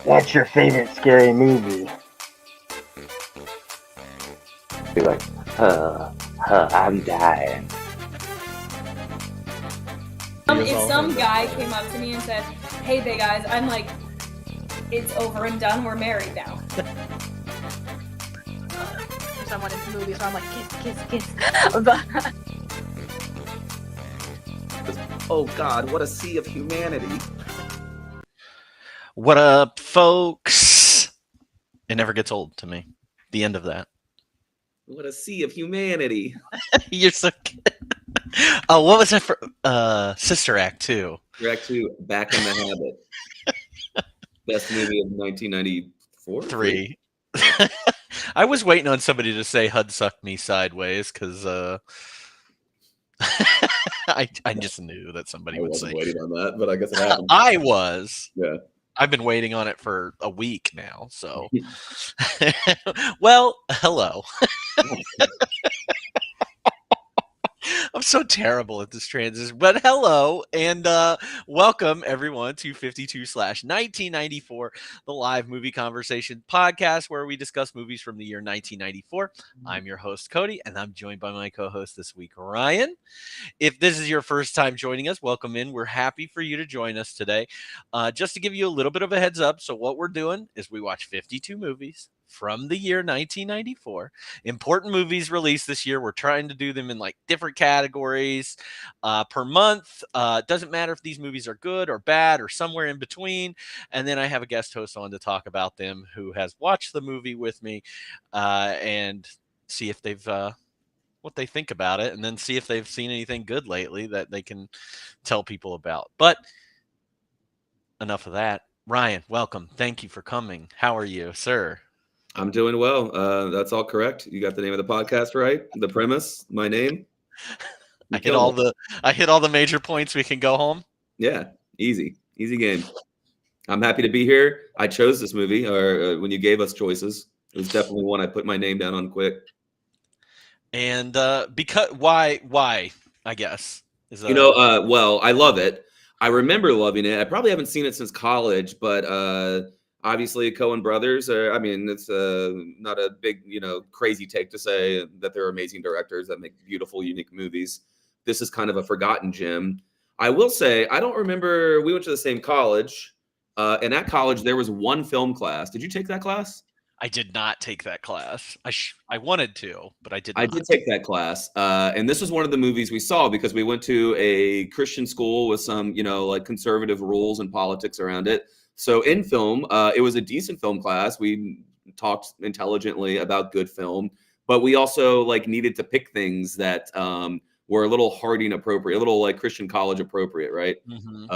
What's your favorite scary movie? Be like, I'm dying. If some guy came up to me and said, "Hey, big guys," I'm like, "It's over and done. We're married now." Someone in the movie, so I'm like, kiss. But Oh God, what a sea of humanity. What up, folks? It never gets old to me. The end of that. What a sea of humanity. You're so good. Oh, what was that for? Sister Act 2. Act 2, Back in the Habit. Best movie of 1994? 3. I was waiting on somebody to say Hudsuck Me Sideways because I just knew that somebody I would wasn't say. waiting on that, but I guess it happened. I was. Yeah. I've been waiting on it for a week now, so. Well, hello. I'm so terrible at this transition, but hello and welcome everyone to 52/1994, the live movie conversation podcast where we discuss movies from the year 1994. I'm your host, Cody, and I'm joined by my co-host this week, Ryan. If this is your first time joining us, welcome in. We're happy for you to join us today. Just to give you a little bit of a heads up, so what we're doing is we watch 52 movies from the year 1994. Important movies released this year. We're trying to do them in like different categories per month. Doesn't matter if these movies are good or bad or somewhere in between. And then I have a guest host on to talk about them who has watched the movie with me and see if they've what they think about it, and then see if they've seen anything good lately that they can tell people about. But enough of that. Ryan, welcome. Thank you for coming. How are you, sir? I'm doing well. That's all correct. You got the name of the podcast right. The premise, my name. I hit all the major points. We can go home. Yeah, easy game. I'm happy to be here. I chose this movie, or when you gave us choices, it was definitely one I put my name down on quick. And because why? I guess is well, I love it. I remember loving it. I probably haven't seen it since college, but obviously Coen brothers are, I mean, it's not a big, crazy take to say that they're amazing directors that make beautiful, unique movies. This is kind of a forgotten gem. I will say, I don't remember, we went to the same college, and at college there was one film class. Did you take that class? I did not take that class. I wanted to, but I did not. I did take that class. And this was one of the movies we saw because we went to a Christian school with some, like conservative rules and politics around it. So in film, it was a decent film class. We talked intelligently about good film, but we also like needed to pick things that were a little Harding appropriate, a little like Christian college appropriate, right? Mm-hmm.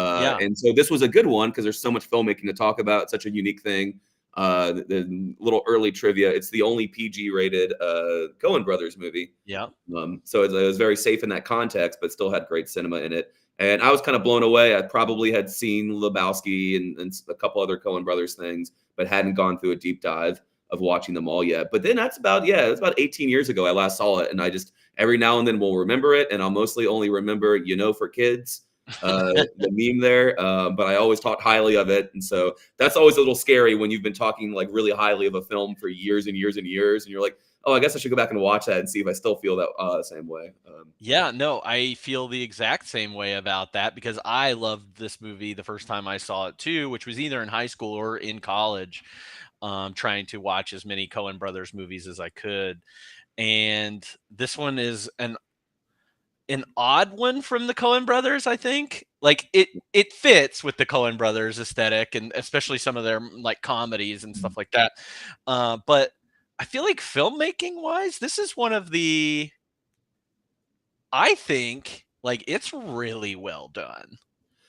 And so this was a good one because there's so much filmmaking to talk about. It's such a unique thing. The little early trivia, it's the only PG rated Coen brothers movie. Yeah. So it was very safe in that context, but still had great cinema in it. And I was kind of blown away. I probably had seen Lebowski and a couple other Coen brothers things, but hadn't gone through a deep dive of watching them all yet. But then it's about 18 years ago I last saw it. And I just, every now and then will remember it. And I'll mostly only remember, for kids. The meme there, but I always talk highly of it, and so that's always a little scary when you've been talking like really highly of a film for years and years and years, and you're like, oh, I guess I should go back and watch that and see if I still feel that same way. Yeah, no, I feel the exact same way about that because I loved this movie the first time I saw it too, which was either in high school or in college, trying to watch as many Coen brothers movies as I could, and this one is an odd one from the Coen brothers, I think. Like it fits with the Coen brothers aesthetic and especially some of their like comedies and stuff like that. But I feel like filmmaking wise, this is one of the, I think like it's really well done.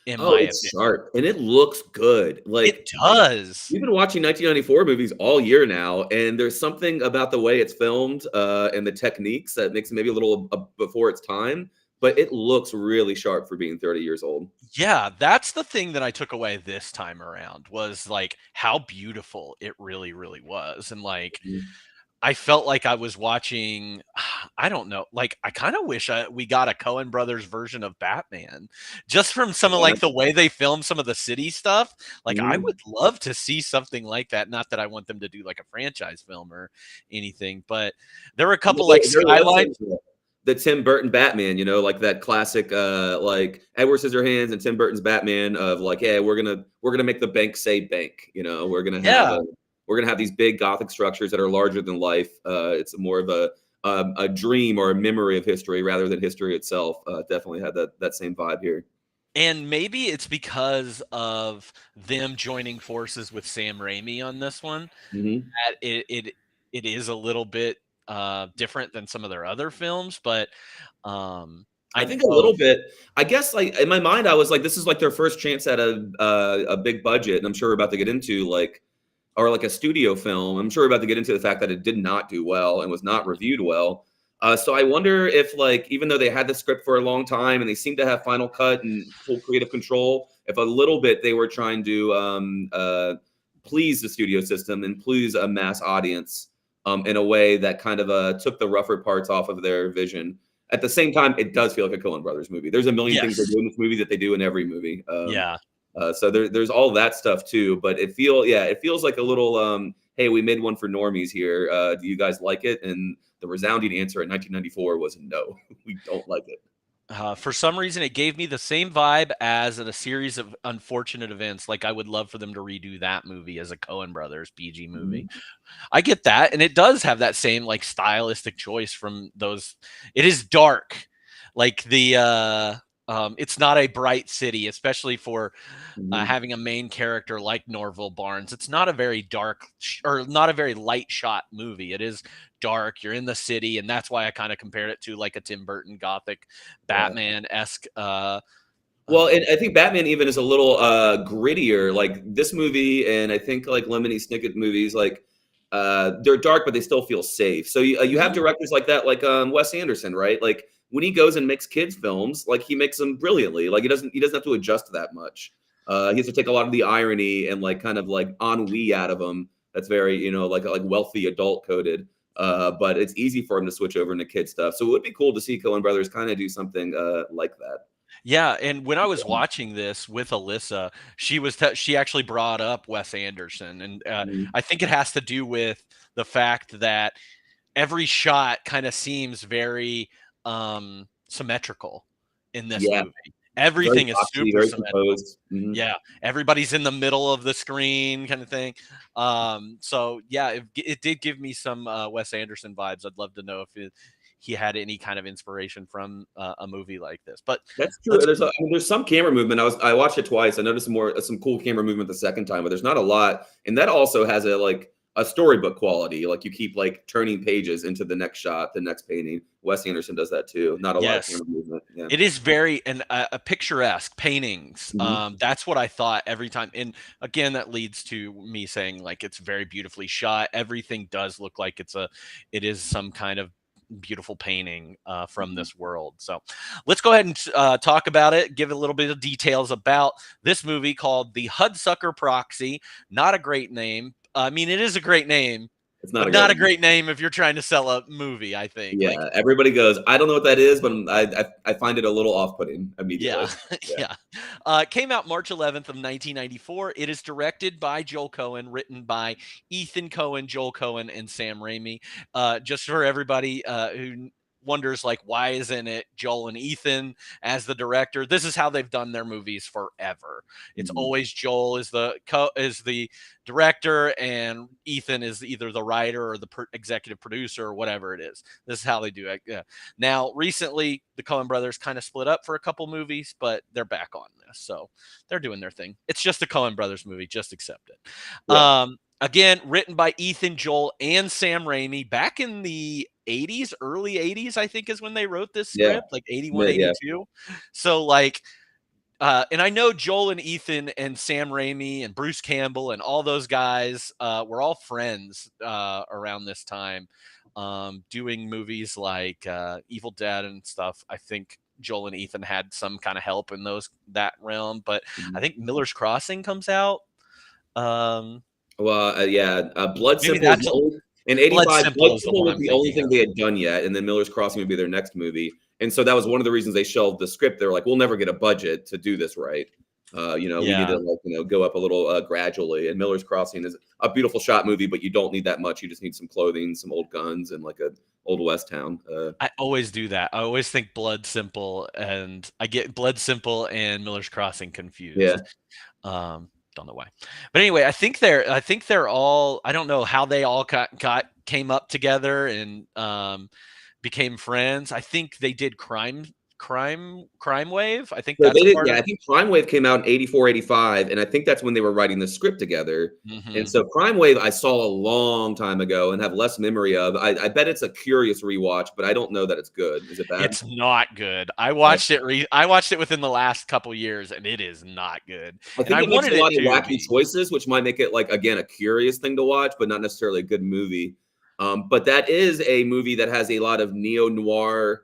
In my It's opinion. sharp and it looks good. Like it does. We've been watching 1994 movies all year now, and there's something about the way it's filmed and the techniques that makes it maybe a little before its time, but it looks really sharp for being 30 years old. Yeah, that's the thing that I took away this time around was like how beautiful it really, really was. And like, I felt like I was watching, I don't know, like I kind of wish we got a Coen Brothers version of Batman, just from some of like the way they film some of the city stuff. Like I Mhm. would love to see something like that. Not that I want them to do like a franchise film or anything, but there were a Well, couple like there was skylines. the Tim Burton Batman, like that classic, like Edward Scissorhands and Tim Burton's Batman of like, yeah, we're gonna make the bank say bank. Yeah, We're gonna have these big Gothic structures that are larger than life. It's more of a dream or a memory of history rather than history itself. Definitely had that same vibe here. and maybe it's because of them joining forces with Sam Raimi on this one Hmm. that it is a little bit different than some of their other films, but I I think a know. little bit. I guess like in my mind, I was like, this is like their first chance at a big budget, and I'm sure we're about to get into like or like a studio film. I'm sure we're about to get into the fact that it did not do well and was not reviewed well. So I wonder if like even though they had the script for a long time and they seem to have final cut and full creative control, if a little bit they were trying to please the studio system and please a mass audience in a way that kind of took the rougher parts off of their vision. At the same time, it does feel like a Coen Brothers movie. There's a million things they Yes. do in this movie that they do in every movie. Yeah. So there's all that stuff too. But it feels like a little, hey, we made one for normies here. Do you guys like it? And the resounding answer in 1994 was no, we don't like it. For some reason, it gave me the same vibe as a series of unfortunate events. Like I would love for them to redo that movie as a Coen Brothers PG movie. Mhm. I get that, and it does have that same like stylistic choice from those. It is dark, like it's not a bright city, especially for Mhm. having a main character like Norville Barnes. It's not a very dark or not a very light shot movie. It is dark. You're in the city, and that's why I kind of compared it to like a Tim Burton Gothic Yeah. Batman esque. Well, and I think Batman even is a little grittier. Like this movie, and I think like Lemony Snicket movies, like they're dark, but they still feel safe. So you have Mhm. directors like that, like Wes Anderson, right? Like when he goes and makes kids films, like he makes them brilliantly. Like he doesn't have to adjust that much. He has to take a lot of the irony and like kind of like ennui out of them. That's very like wealthy adult coded. But it's easy for him to switch over into kid stuff. So it would be cool to see Coen Brothers kind of do something like that. Yeah, and when I was watching this with Alyssa, she actually brought up Wes Anderson, and Mhm. I think it has to do with the fact that every shot kind of seems very symmetrical in this Yeah, movie. very Everything is boxy, super very symmetrical. composed. Mhm. Yeah, everybody's in the middle of the screen, kind of thing. So yeah, it did give me some Wes Anderson vibes. I'd love to know if he had any kind of inspiration from a movie like this. But That's true. let's There's some camera movement. I watched it twice. I noticed some cool camera movement the second time, but there's not a lot. And that also has a storybook quality. Like you keep like turning pages into the next shot, the next painting. Wes Anderson does that too. Not a lot of yes. camera movement. Yeah. It is very and a picturesque paintings. Mhm. That's what I thought every time. And again, that leads to me saying like it's very beautifully shot. Everything does look like it is some kind of beautiful painting from Mhm. this world. So let's go ahead and talk about it. Give a little bit of details about this movie called The Hudsucker Proxy. Not a great name. I mean, it is a great name, It's not but a great not a one. great name if you're trying to sell a movie. I think like Yeah. Everybody goes, I don't know what that is, but I find it a little off putting yeah, immediately. Yeah. yeah. It came out March 11th of 1994. It is directed by Joel Cohen, written by Ethan Cohen, Joel Cohen, and Sam Raimi. Just for everybody who wonders, like, why isn't it Joel and Ethan as the director? This is how they've done their movies forever. It's Mhm. always Joel is the director, and Ethan is either the writer or the executive producer or whatever it is. This is how they do it. Yeah. Now, recently, the Coen brothers kind of split up for a couple movies, but they're back on this. So they're doing their thing. It's just a Coen brothers movie. Just accept it. Yeah. Again, written by Ethan, Joel, and Sam Raimi back in the 80s, early 80s, I think is when they wrote this Yeah. script, like 81, Mid, yeah. 82. So, like, and I know Joel and Ethan and Sam Raimi and Bruce Campbell and all those guys were all friends around this time, doing movies like Evil Dead and stuff. I think Joel and Ethan had some kind of help in that realm, but I Mhm. think Miller's Crossing comes out. Um, Well, yeah. Blood maybe Simple is that's the a only. In Blood '85, Simple Blood is the Simple one was I'm the only thinking thing of. they had done yet, and then Miller's Crossing would be their next movie. And so that was one of the reasons they shelved the script. They were like, "We'll never get a budget to do this right. We need to go up a little gradually." And Miller's Crossing is a beautiful shot movie, but you don't need that much. You just need some clothing, some old guns, and like a old west town. I always do that. I always think Blood Simple, and I get Blood Simple and Miller's Crossing confused. Yeah. Don't know why, but anyway, I think they're all. I don't know how they all came up together and became friends. I think they did Crime Wave. I think So that's they did, part yeah. of. I think Crime Wave came out in '84, '85, and I think that's when they were writing the script together. And Mhm. so Crime Wave I saw a long time ago and have less memory of. I bet it's a curious rewatch, but I don't know that it's good. Is it bad? It's not good. I watched it. I watched it within the last couple years, and it is not good. I And think I it makes wanted a it lot of to wacky be. choices, which might make it like again a curious thing to watch, but not necessarily a good movie. But that is a movie that has a lot of neo noir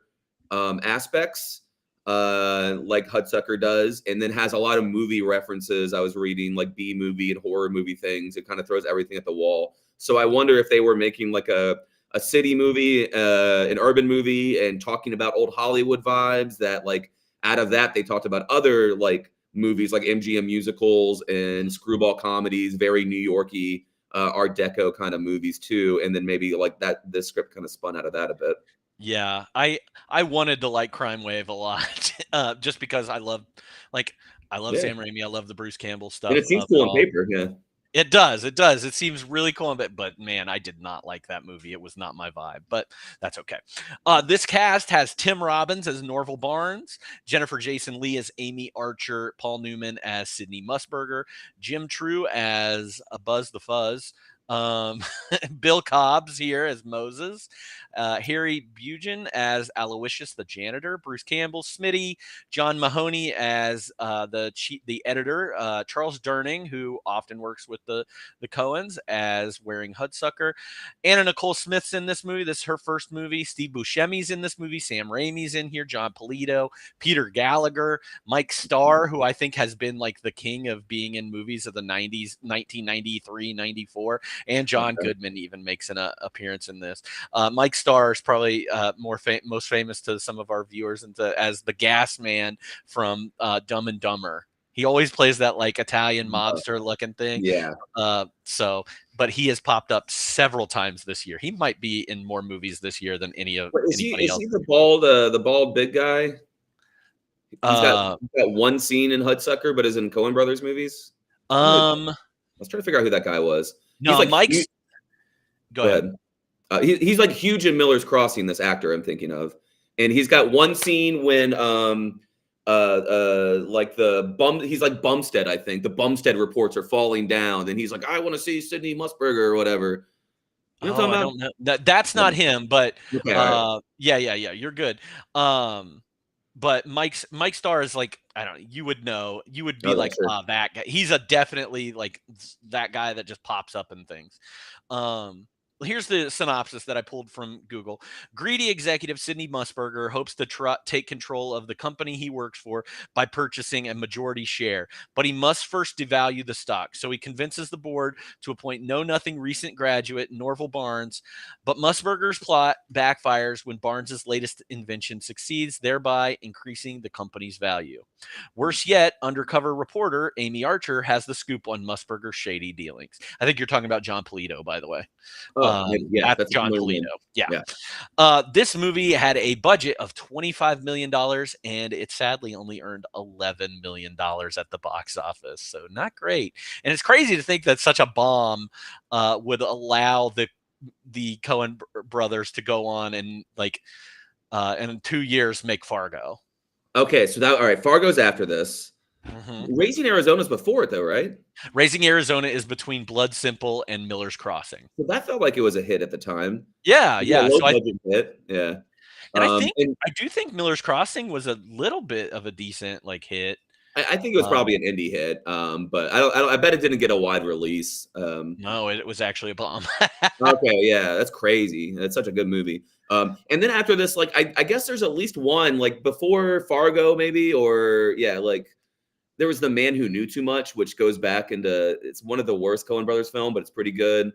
aspects, like Hudsucker does, and then has a lot of movie references. I was reading like B movie and horror movie things. It kind of throws everything at the wall. So I wonder if they were making like a city movie, an urban movie, and talking about old Hollywood vibes. That like out of that they talked about other like movies like MGM musicals and screwball comedies, very New Yorky, Art Deco kind of movies too. And then maybe like that this script kind of spun out of that a bit. Yeah, I wanted to like Crime Wave a lot, just because I love Yeah, Sam Raimi. I love the Bruce Campbell and stuff it seems of it cool on all. paper. Yeah. It does. It does. It seems really cool, but man, I did not like that movie. It was not my vibe, but that's okay. This cast has Tim Robbins as Norval Barnes, Jennifer Jason Leigh as Amy Archer, Paul Newman as Sidney Musburger, Jim True as Buzz the Fuzz, um, Bill Cobbs here as Moses, Harry Bugen as Aloysius the janitor, Bruce Campbell, Smitty, John Mahoney as the editor, Charles Durning, who often works with the Coens, as Waring Hudsucker, Anna Nicole Smith's in this movie. This is her first movie. Steve Buscemi's in this movie. Sam Raimi's in here. John Polito, Peter Gallagher, Mike Starr, who I think has been like the king of being in movies of the 90s, 1993, 94, and John Goodman even makes an appearance in this. Mike Starr is probably most famous to some of our viewers as the gas man from Dumb and Dumber. He always plays that like Italian mobster looking thing. Yeah. But he has popped up several times this year. He might be in more movies this year than anybody else. Is he the bald big guy? He's got one scene in Hudsucker, but is in Coen Brothers movies. I was trying to figure out who that guy was. No, like Mike's. Go ahead. He's like huge in Miller's Crossing. This actor I'm thinking of, and he's got one scene when like he's like Bumstead. I think the Bumstead reports are falling down, and he's like, I want to see Sidney Musburger or whatever. You know what I'm talking about? I don't know. That's not him, but Okay, right. yeah, you're good. But Mike Starr is like, I don't know, you would know, you would be like, Sure. that guy. He's a definitely like that guy that just pops up in things. Here's the synopsis that I pulled from Google. Greedy executive Sidney Musburger hopes to take control of the company he works for by purchasing a majority share, but he must first devalue the stock. So he convinces the board to appoint know-nothing recent graduate Norval Barnes, but Musburger's plot backfires when Barnes's latest invention succeeds, thereby increasing the company's value. Worse yet, undercover reporter Amy Archer has the scoop on Musburger's shady dealings. I think you're talking about John Polito, by the way. Yeah, that's John Polito. Yeah. This movie had a budget of $25 million, and it sadly only earned $11 million at the box office. So not great. And it's crazy to think that such a bomb would allow the Coen brothers to go on and in 2 years make Fargo. Okay, so all right. Fargo's after this. Mm-hmm. Raising Arizona's before it, though, right? Raising Arizona is between Blood Simple and Miller's Crossing. So that felt like it was a hit at the time. Yeah. Low budget hit. Yeah. And I do think Miller's Crossing was a little bit of a decent hit. I think it was probably an indie hit, but I bet it didn't get a wide release. No, it was actually a bomb. Okay, yeah, that's crazy. That's such a good movie. And then after this, I guess there's at least one before Fargo, maybe, or there was The Man Who Knew Too Much, which goes back into it's one of the worst Coen Brothers film, but it's pretty good.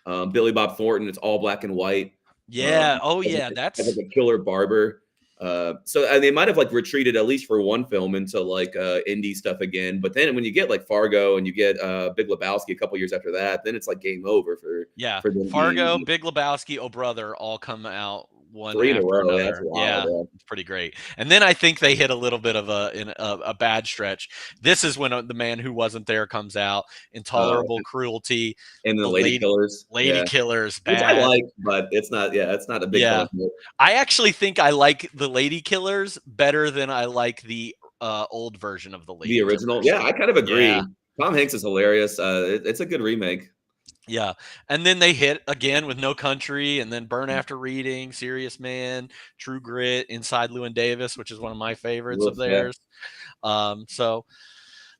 Billy Bob Thornton, it's all black and white. Yeah. Oh As yeah. like That's a killer barber. So and they might have like retreated at least for one film into like indie stuff again. But then when you get like Fargo and you get Big Lebowski a couple years after that, then it's like game over for them Fargo, being Big Lebowski, Oh Brother all come out one 3 in a after row. That's another. wild. Yeah. It's pretty great. And then I think they hit a little bit of a bad stretch. This is when The Man Who Wasn't There comes out. Intolerable Cruelty, And The then Lady Killers. Lady Killers, Which I bad. like, but it's not. Yeah, it's not a big Yeah. fan. Of it. I actually think I like the Lady Killers better than I like the old version of the Lady The original. Killers. Yeah, I kind of agree. Yeah. Tom Hanks is hilarious. It's a good remake. Yeah. And then they hit again with No Country and then Burn After Reading, Serious Man, True Grit, Inside Llewyn Davis, which is one of my favorites of theirs. So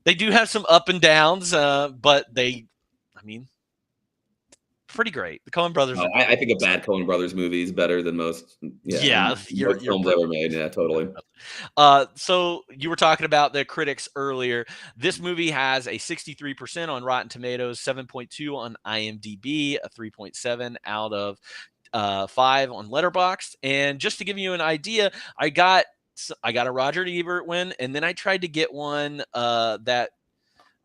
they do have some up and downs, but pretty great. The Coen brothers are I think a bad Coen Brothers movie is better than most. Most films ever made. Yeah, totally. So you were talking about the critics earlier. This movie has a 63% on Rotten Tomatoes, 7.2 on IMDb, a 3.7 out of 5 on Letterboxd. And just to give you an idea, I got a Roger Ebert win, and then I tried to get one that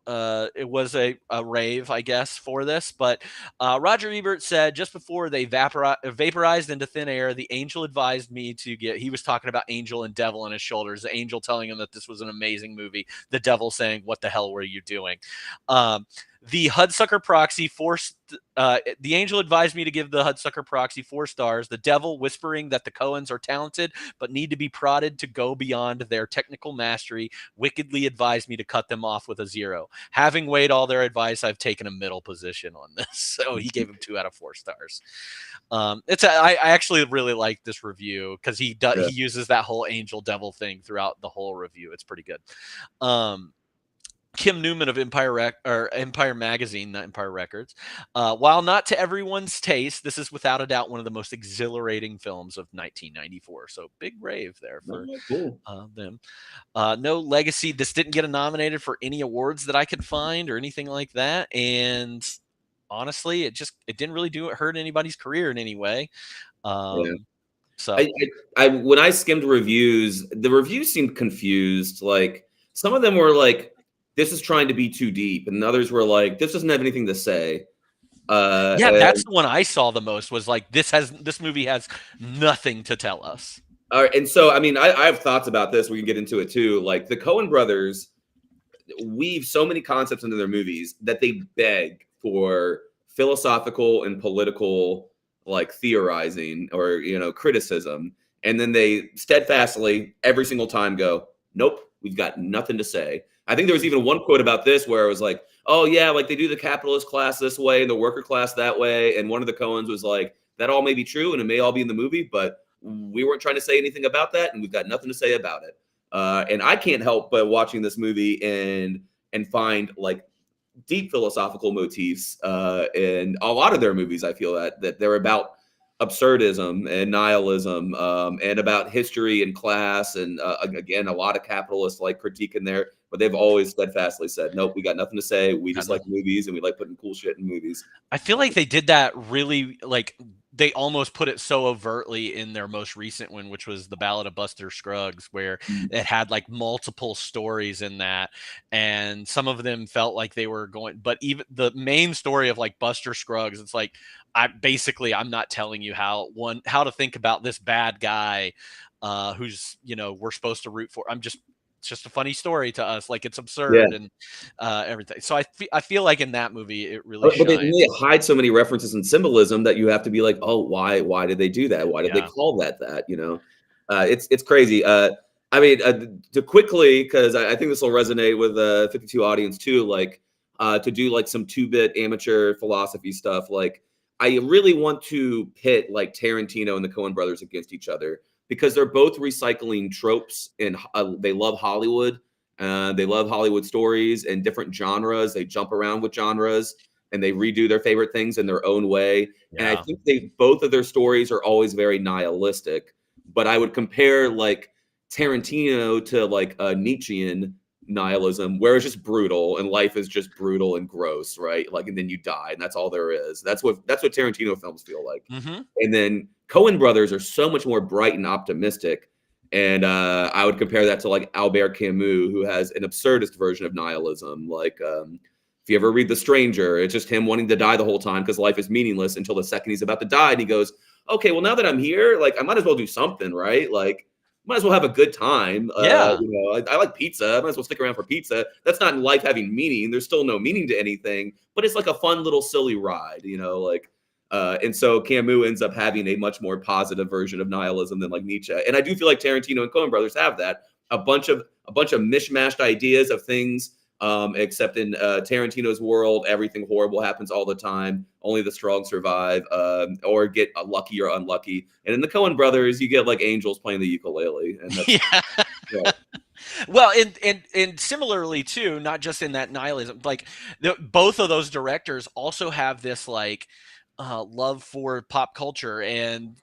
it was a rave, I guess, for this. But Roger Ebert said just before they vaporized into thin air, the angel advised me to get. He was talking about Angel and Devil on his shoulders. The angel telling him that this was an amazing movie. The devil saying, "What the hell were you doing?" The Hudsucker Proxy forced. The angel advised me to give the Hudsucker Proxy 4 stars. The devil whispering that the Coens are talented but need to be prodded to go beyond their technical mastery wickedly advised me to cut them off with a 0. Having weighed all their advice, I've taken a middle position on this. So he gave him 2 out of 4 stars. I actually really like this review because he uses that whole angel devil thing throughout the whole review. It's pretty good. Kim Newman of Empire Magazine, not Empire Records. While not to everyone's taste, this is without a doubt one of the most exhilarating films of 1994. So big rave there for them. No legacy. This didn't get nominated for any awards that I could find or anything like that. And honestly, it didn't really hurt anybody's career in any way. So when I skimmed reviews, the reviews seemed confused. Like some of them were like, this is trying to be too deep, and others were like, this doesn't have anything to say. That's the one I saw the most was like, this movie has nothing to tell us. All right, and so I mean, I have thoughts about this. We can get into it too. Like the Coen brothers weave so many concepts into their movies that they beg for philosophical and political like theorizing or criticism, and then they steadfastly every single time go, nope, we've got nothing to say. I think there was even one quote about this where it was like, oh yeah, like they do the capitalist class this way and the worker class that way. And one of the Coens was like, that all may be true and it may all be in the movie, but we weren't trying to say anything about that and we've got nothing to say about it. And I can't help but watching this movie and find like deep philosophical motifs in a lot of their movies. I feel that they're about absurdism and nihilism and about history and class and again a lot of capitalist like critique in there, but they've always steadfastly said, nope, we got nothing to say, we just like movies and we like putting cool shit in movies. I feel like they did that really, like they almost put it so overtly in their most recent one, which was The Ballad of Buster Scruggs, where it had like multiple stories in that, and some of them felt like they were going, but even the main story of like Buster Scruggs, it's like I'm not telling you how to think about this bad guy who's we're supposed to root for. It's just a funny story to us. Like it's absurd and everything. So I feel like in that movie, it really shines. But they hide so many references and symbolism that you have to be like, oh, why did they do that? Why did they call that? It's crazy. I mean, to quickly, because I think this will resonate with the 52 audience too, like to do like some 2-bit amateur philosophy stuff. Like I really want to pit like Tarantino and the Coen brothers against each other, because they're both recycling tropes and they love Hollywood. They love Hollywood stories and different genres. They jump around with genres and they redo their favorite things in their own way. Yeah. And I think both of their stories are always very nihilistic. But I would compare like Tarantino to like a Nietzschean nihilism, where it's just brutal and life is just brutal and gross, right? Like, and then you die, and that's all there is. That's what Tarantino films feel like. Mm-hmm. And then Coen brothers are so much more bright and optimistic. And I would compare that to like Albert Camus, who has an absurdist version of nihilism. Like, if you ever read The Stranger, it's just him wanting to die the whole time because life is meaningless until the second he's about to die. And he goes, okay, well, now that I'm here, like, I might as well do something, right? Like, might as well have a good time. Yeah. I like pizza. I might as well stick around for pizza. That's not in life having meaning. There's still no meaning to anything, but it's like a fun little silly ride, like, and so Camus ends up having a much more positive version of nihilism than like Nietzsche. And I do feel like Tarantino and Coen brothers have that, a bunch of mishmashed ideas of things. Except in Tarantino's world, everything horrible happens all the time. Only the strong survive, or get lucky or unlucky. And in the Coen brothers, you get like angels playing the ukulele. And that's, yeah. Well, and similarly too, not just in that nihilism, like both of those directors also have this like love for pop culture and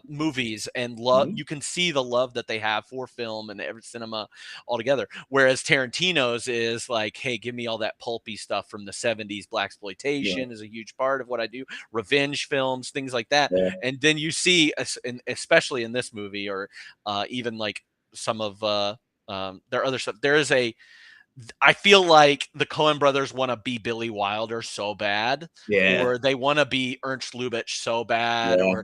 movies and love. Mhm. You can see the love that they have for film and every cinema altogether. Whereas Tarantino's is like, hey, give me all that pulpy stuff from the 70s. Blaxploitation is a huge part of what I do. Revenge films, things like that. Yeah. And then you see, especially in this movie, or even like some of their other stuff, I feel like the Coen brothers want to be Billy Wilder so bad, or they want to be Ernst Lubitsch so bad, or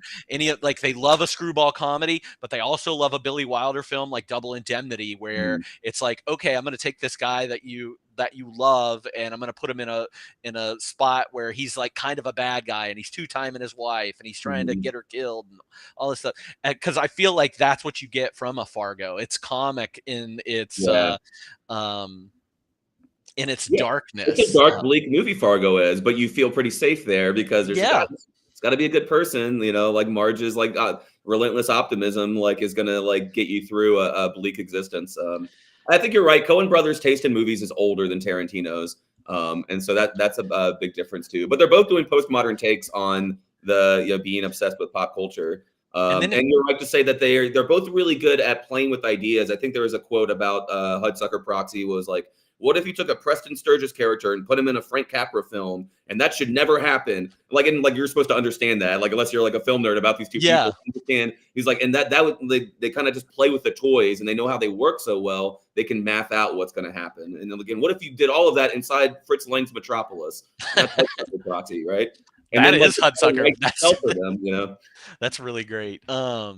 like they love a screwball comedy, but they also love a Billy Wilder film like Double Indemnity, where it's like, okay, I'm going to take this guy that you love, and I'm going to put him in a spot where he's like kind of a bad guy, and he's two-timing his wife, and he's trying to get her killed, and all this stuff. Because I feel like that's what you get from a Fargo. It's comic in its darkness. It's a dark, bleak movie, Fargo is, but you feel pretty safe there because there's it's got to be a good person, like Marge's like relentless optimism, like is gonna like get you through a bleak existence. I think you're right. Coen brothers' taste in movies is older than Tarantino's, and so that's a big difference too. But they're both doing postmodern takes on the being obsessed with pop culture. And you're right to say that they're both really good at playing with ideas. I think there was a quote about Hudsucker Proxy was like, what if you took a Preston Sturges character and put him in a Frank Capra film, and that should never happen? Like, and like you're supposed to understand that, like unless you're like a film nerd about these two people. And he's like, and that would they kind of just play with the toys, and they know how they work so well, they can math out what's going to happen. And then again, what if you did all of that inside Fritz Lang's Metropolis? That's Hudsucker Proxy, right? And that then, is Hudsucker. That's for them, That's really great. What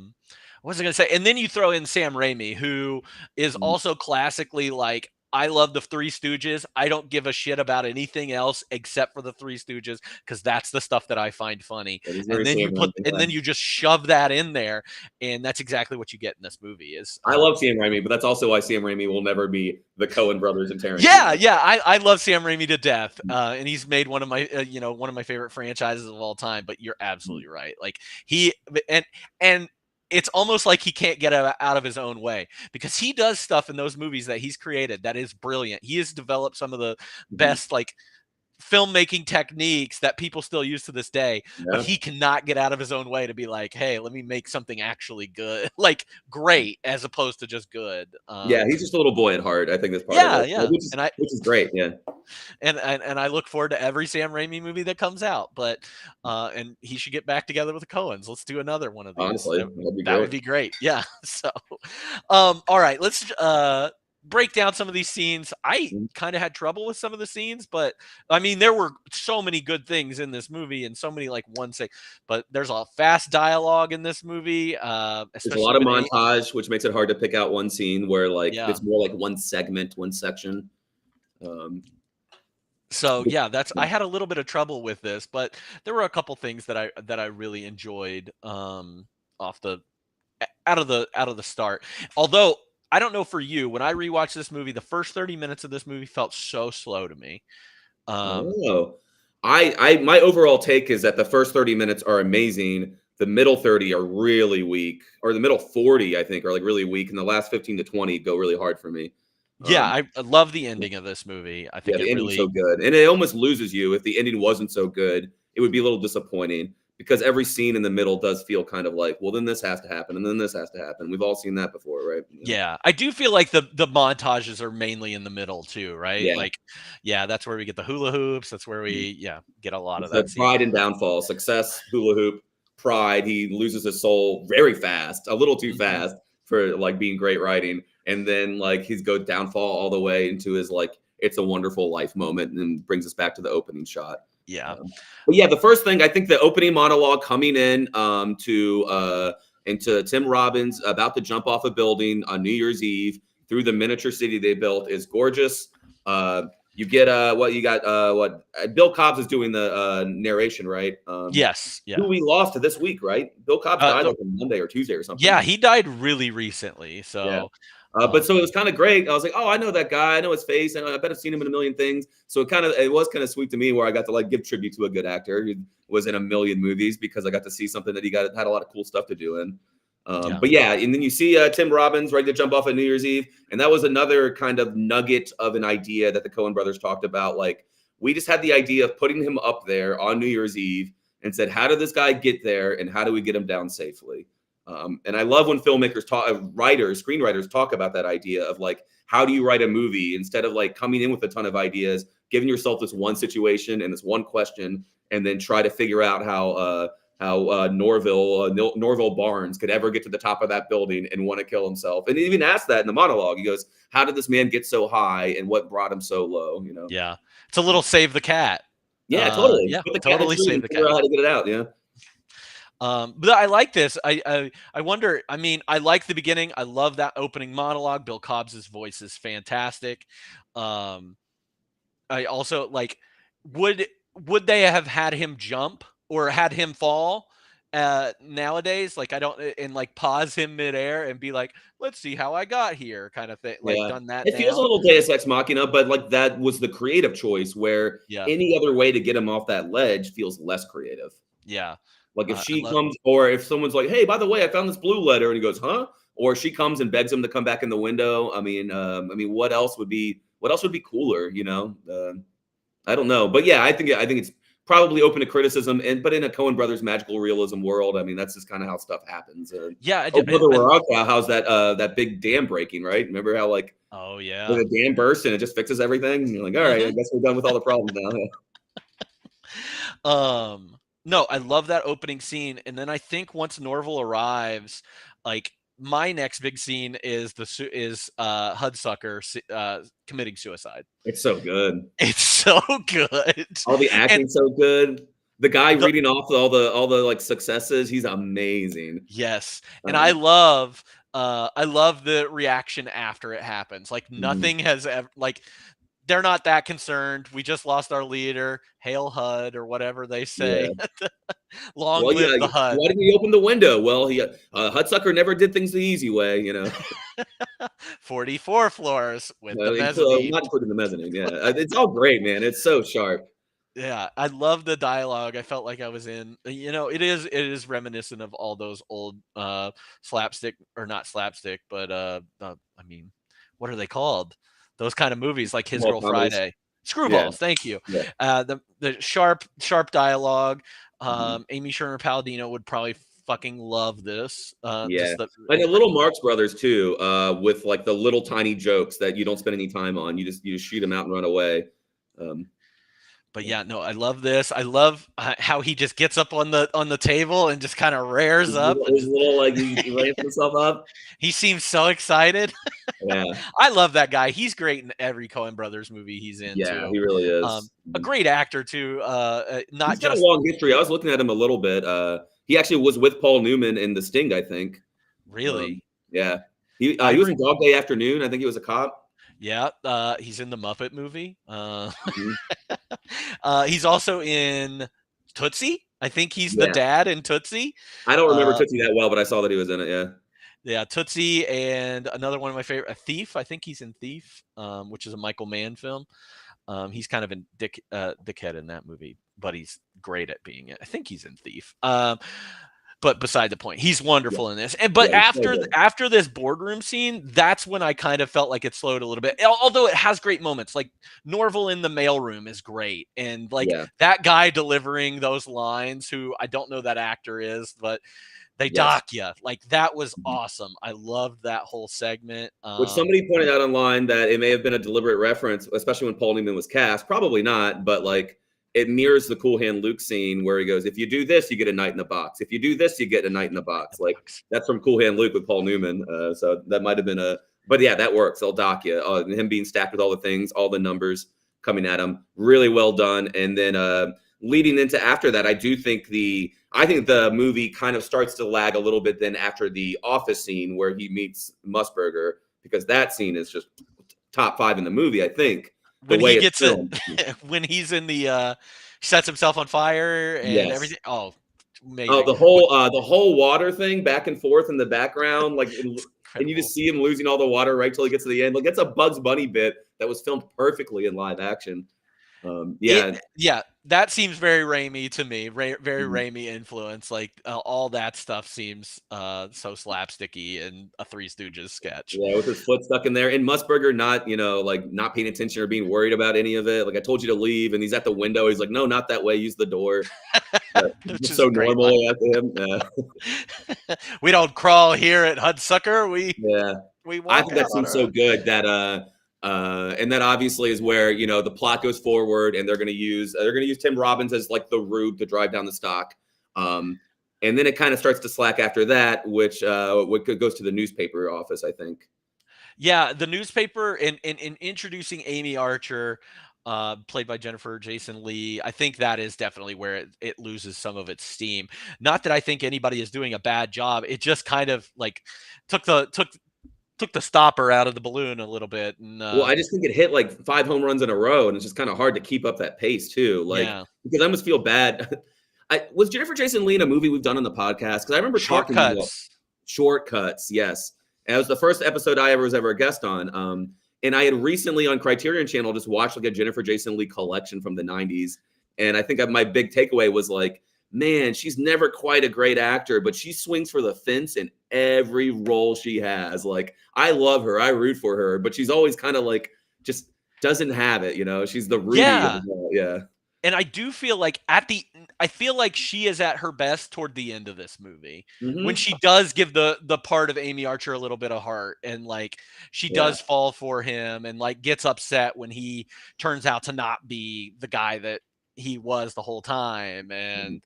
was I going to say? And then you throw in Sam Raimi, who is also classically like, I love the Three Stooges. I don't give a shit about anything else except for the Three Stooges, because that's the stuff that I find funny. And then you just shove that in there, and that's exactly what you get in this movie. I love Sam Raimi, but that's also why Sam Raimi will never be the Coen brothers and Tarantino. Yeah, I love Sam Raimi to death, and he's made one of my one of my favorite franchises of all time. But you're absolutely right. Like he and it's almost like he can't get out of his own way, because he does stuff in those movies that he's created that is brilliant. He has developed some of the best like filmmaking techniques that people still use to this day, but he cannot get out of his own way to be like, hey, let me make something actually good, like great, as opposed to just good. He's just a little boy at heart. I think that's part of it. Which is great. Yeah. And I look forward to every Sam Raimi movie that comes out, but and he should get back together with the Coens. Let's do another one of these. Honestly, that would be great. Yeah. So, all right, let's break down some of these scenes. I kind of had trouble with some of the scenes, but I mean, there were so many good things in this movie and so many like but there's a fast dialogue in this movie. There's a lot of montage, which makes it hard to pick out one scene where like it's more like one segment, one section. So yeah, I had a little bit of trouble with this, but there were a couple things that I really enjoyed out of the start. Although I don't know for you, when I rewatched this movie, the first 30 minutes of this movie felt so slow to me. My overall take is that the first 30 minutes are amazing. The middle 30 are really weak, or the middle 40, I think, are like really weak, and the last 15 to 20 go really hard for me. I love the ending of this movie. I think the ending's so good, and it almost loses you. If the ending wasn't so good, it would be a little disappointing. because every scene in the middle does feel kind of like, well, then this has to happen, and then this has to happen. We've all seen that before, right? Yeah, I do feel like the montages are mainly in the middle too, right? Yeah. Like, yeah, that's where we get the hula hoops. That's where we get a lot of So that scene. pride and downfall, success, hula hoop, pride. He loses his soul very fast, a little too fast for like being great writing, and then like he's go downfall all the way into his like It's a Wonderful Life moment, and brings us back to the opening shot. Yeah. But yeah, the first thing I think the opening monologue coming in into Tim Robbins about to jump off a building on New Year's Eve through the miniature city they built is gorgeous. You get Bill Cobbs is doing the narration, right? Yes. Yeah. Who we lost to this week, right? Bill Cobbs died like on Monday or Tuesday or something. Yeah, he died really recently. So yeah. But so it was kind of great. I was like, oh, I know that guy. I know his face. And I bet I've seen him in a million things. So it was kind of sweet to me where I got to like give tribute to a good actor who was in a million movies because I got to see something that had a lot of cool stuff to do in. But yeah, and then you see Tim Robbins ready to jump off at New Year's Eve. And that was another kind of nugget of an idea that the Coen brothers talked about. like, we just had the idea of putting him up there on New Year's Eve and said, how did this guy get there and how do we get him down safely? And I love when filmmakers screenwriters talk about that idea of like, how do you write a movie instead of like coming in with a ton of ideas, giving yourself this one situation and this one question, and then try to figure out how Norville Barnes could ever get to the top of that building and want to kill himself. And he even asked that in the monologue. He goes, how did this man get so high and what brought him so low? Yeah, it's a little Save the Cat. Yeah, totally. Yeah, Put the totally cat in Save the Cat. Figure out how to get it out. Yeah. But I like this. I wonder. I mean, I like the beginning. I love that opening monologue. Bill Cobbs's voice is fantastic. I also like. Would they have had him jump or had him fall? Nowadays, like I don't, and like pause him midair and be like, let's see how I got here, kind of thing. Like done that. It feels a little Deus Ex Machina, but like that was the creative choice. Where any other way to get him off that ledge feels less creative. Yeah. Like if she comes, or if someone's like, "Hey, by the way, I found this blue letter," and he goes, "Huh?" Or she comes and begs him to come back in the window. I mean, what else would be cooler? I don't know, but yeah, I think it's probably open to criticism, but in a Coen Brothers magical realism world, I mean, that's just kind of how stuff happens. How's that big dam breaking? Right? Remember how like the dam bursts and it just fixes everything? And you're like, all right, I guess we're done with all the problems now. No, I love that opening scene, and then I think once Norville arrives, like my next big scene is Hudsucker committing suicide. It's so good. It's so good. All the acting's so good. The guy reading off all the like successes, he's amazing. Yes, and I love the reaction after it happens. Like nothing has ever like. They're not that concerned. We just lost our leader. Hail HUD or whatever they say. Yeah. Long live the HUD. Why didn't he open the window? Well, Hudsucker never did things the easy way, 44 floors with the mezzanine. Not including the mezzanine. Yeah, it's all great, man. It's so sharp. Yeah, I love the dialogue. I felt like I was in. It is reminiscent of all those old slapstick, or not slapstick, but I mean, what are they called? Those kind of movies like His Girl Friday. Screwballs, thank you. Yeah. The sharp dialogue. Amy Sherman Palladino would probably fucking love this. And the little Marx Brothers too, with like the little tiny jokes that you don't spend any time on. You just shoot them out and run away. But yeah, no, I love this. I love how he just gets up on the table and just kind of rears up. He ramps himself up. He seems so excited. Yeah, I love that guy. He's great in every Coen Brothers movie he's in. Yeah, too. He really is. A great actor too. He's got a long history. I was looking at him a little bit. He actually was with Paul Newman in The Sting, I think. Really? Yeah. He was in Dog Day Afternoon. I think he was a cop. Yeah, he's in the Muppet movie. He's also in Tootsie. I think he's the dad in Tootsie. I don't remember Tootsie that well, but I saw that he was in it. Yeah, Tootsie, and another one of my favorite, Thief. I think he's in Thief, which is a Michael Mann film. He's kind of a dickhead in that movie, but he's great at being it. I think he's in Thief. but beside the point, he's Yeah, wonderful in this. And but yeah, he's so good. after this boardroom scene, that's when I kind of felt like it slowed a little bit. Although it has great moments, like Norval in the mailroom is great, and like Yeah, that guy delivering those lines, who I don't know that actor is, but they yes. dock you. Like that was Mhm. awesome. I loved that whole segment. Which somebody pointed out online that it may have been a deliberate reference, especially when Paul Newman was cast. Probably not, but like it mirrors the Cool Hand Luke scene where he goes, "If you do this, you get a night in the box. If you do this, you get a night in the box." Like that's from Cool Hand Luke with Paul Newman. So that might have been a, but yeah, that works. They'll dock you. Him being stacked with all the things, all the numbers coming at him, really well done. And then leading into after that, I think the movie kind of starts to lag a little bit then after the office scene where he meets Musburger, because that scene is just top 5 in the movie, I think. The When way he it's gets it, filmed. when he's in the sets himself on fire and Yes. everything. Oh, Oh, amazing. the whole water thing back and forth in the background, like, and you Incredible. just see him losing all the water right till he gets to the end. Like it's a Bugs Bunny bit that was filmed perfectly in live action. Yeah. Yeah, that seems very Raimi to me. Very Mhm. Raimi influence. Like all that stuff seems so slapsticky in a Three Stooges sketch. Yeah, with his foot stuck in there, and Musburger not, like not paying attention or being worried about any of it. Like I told you to leave, and he's at the window. He's like, "No, not that way. Use the door." Which Just is a so great line. normal after him. Yeah, We don't crawl here at Hudsucker. yeah. We I walk think out that on seems our so own. good that and that obviously is where the plot goes forward, and they're gonna use Tim Robbins as like the Rube to drive down the stock, and then it kind of starts to slack after that, which goes to the newspaper office, I think. Yeah, the newspaper in introducing Amy Archer, played by Jennifer Jason Lee. I think that is definitely where it loses some of its steam. Not that I think anybody is doing a bad job. It just kind of like took the took took the stopper out of the balloon a little bit. And Well, I just think it hit like 5 home runs in a row, and it's just kind of hard to keep up that pace too. Like yeah, because I almost feel bad. I was Jennifer Jason Leigh in a movie we've done on the podcast, because I remember talking to you about shortcuts. Shortcuts. Yes, and it was the first episode I was ever a guest on. And I had recently on Criterion Channel just watched like a Jennifer Jason Leigh collection from the '90s, and I think my big takeaway was like, man, she's never quite a great actor, but she swings for the fence in every role she has. Like, I love her, I root for her, but she's always kind of like just doesn't have it. She's the Ruby of Yeah, it all. Yeah. and I do feel like I feel like she is at her best toward the end of this movie when Hmm. she does give the part of Amy Archer a little bit of heart, and like she Yeah. does fall for him and like gets upset when he turns out to not be the guy that he was the whole time. Mhm.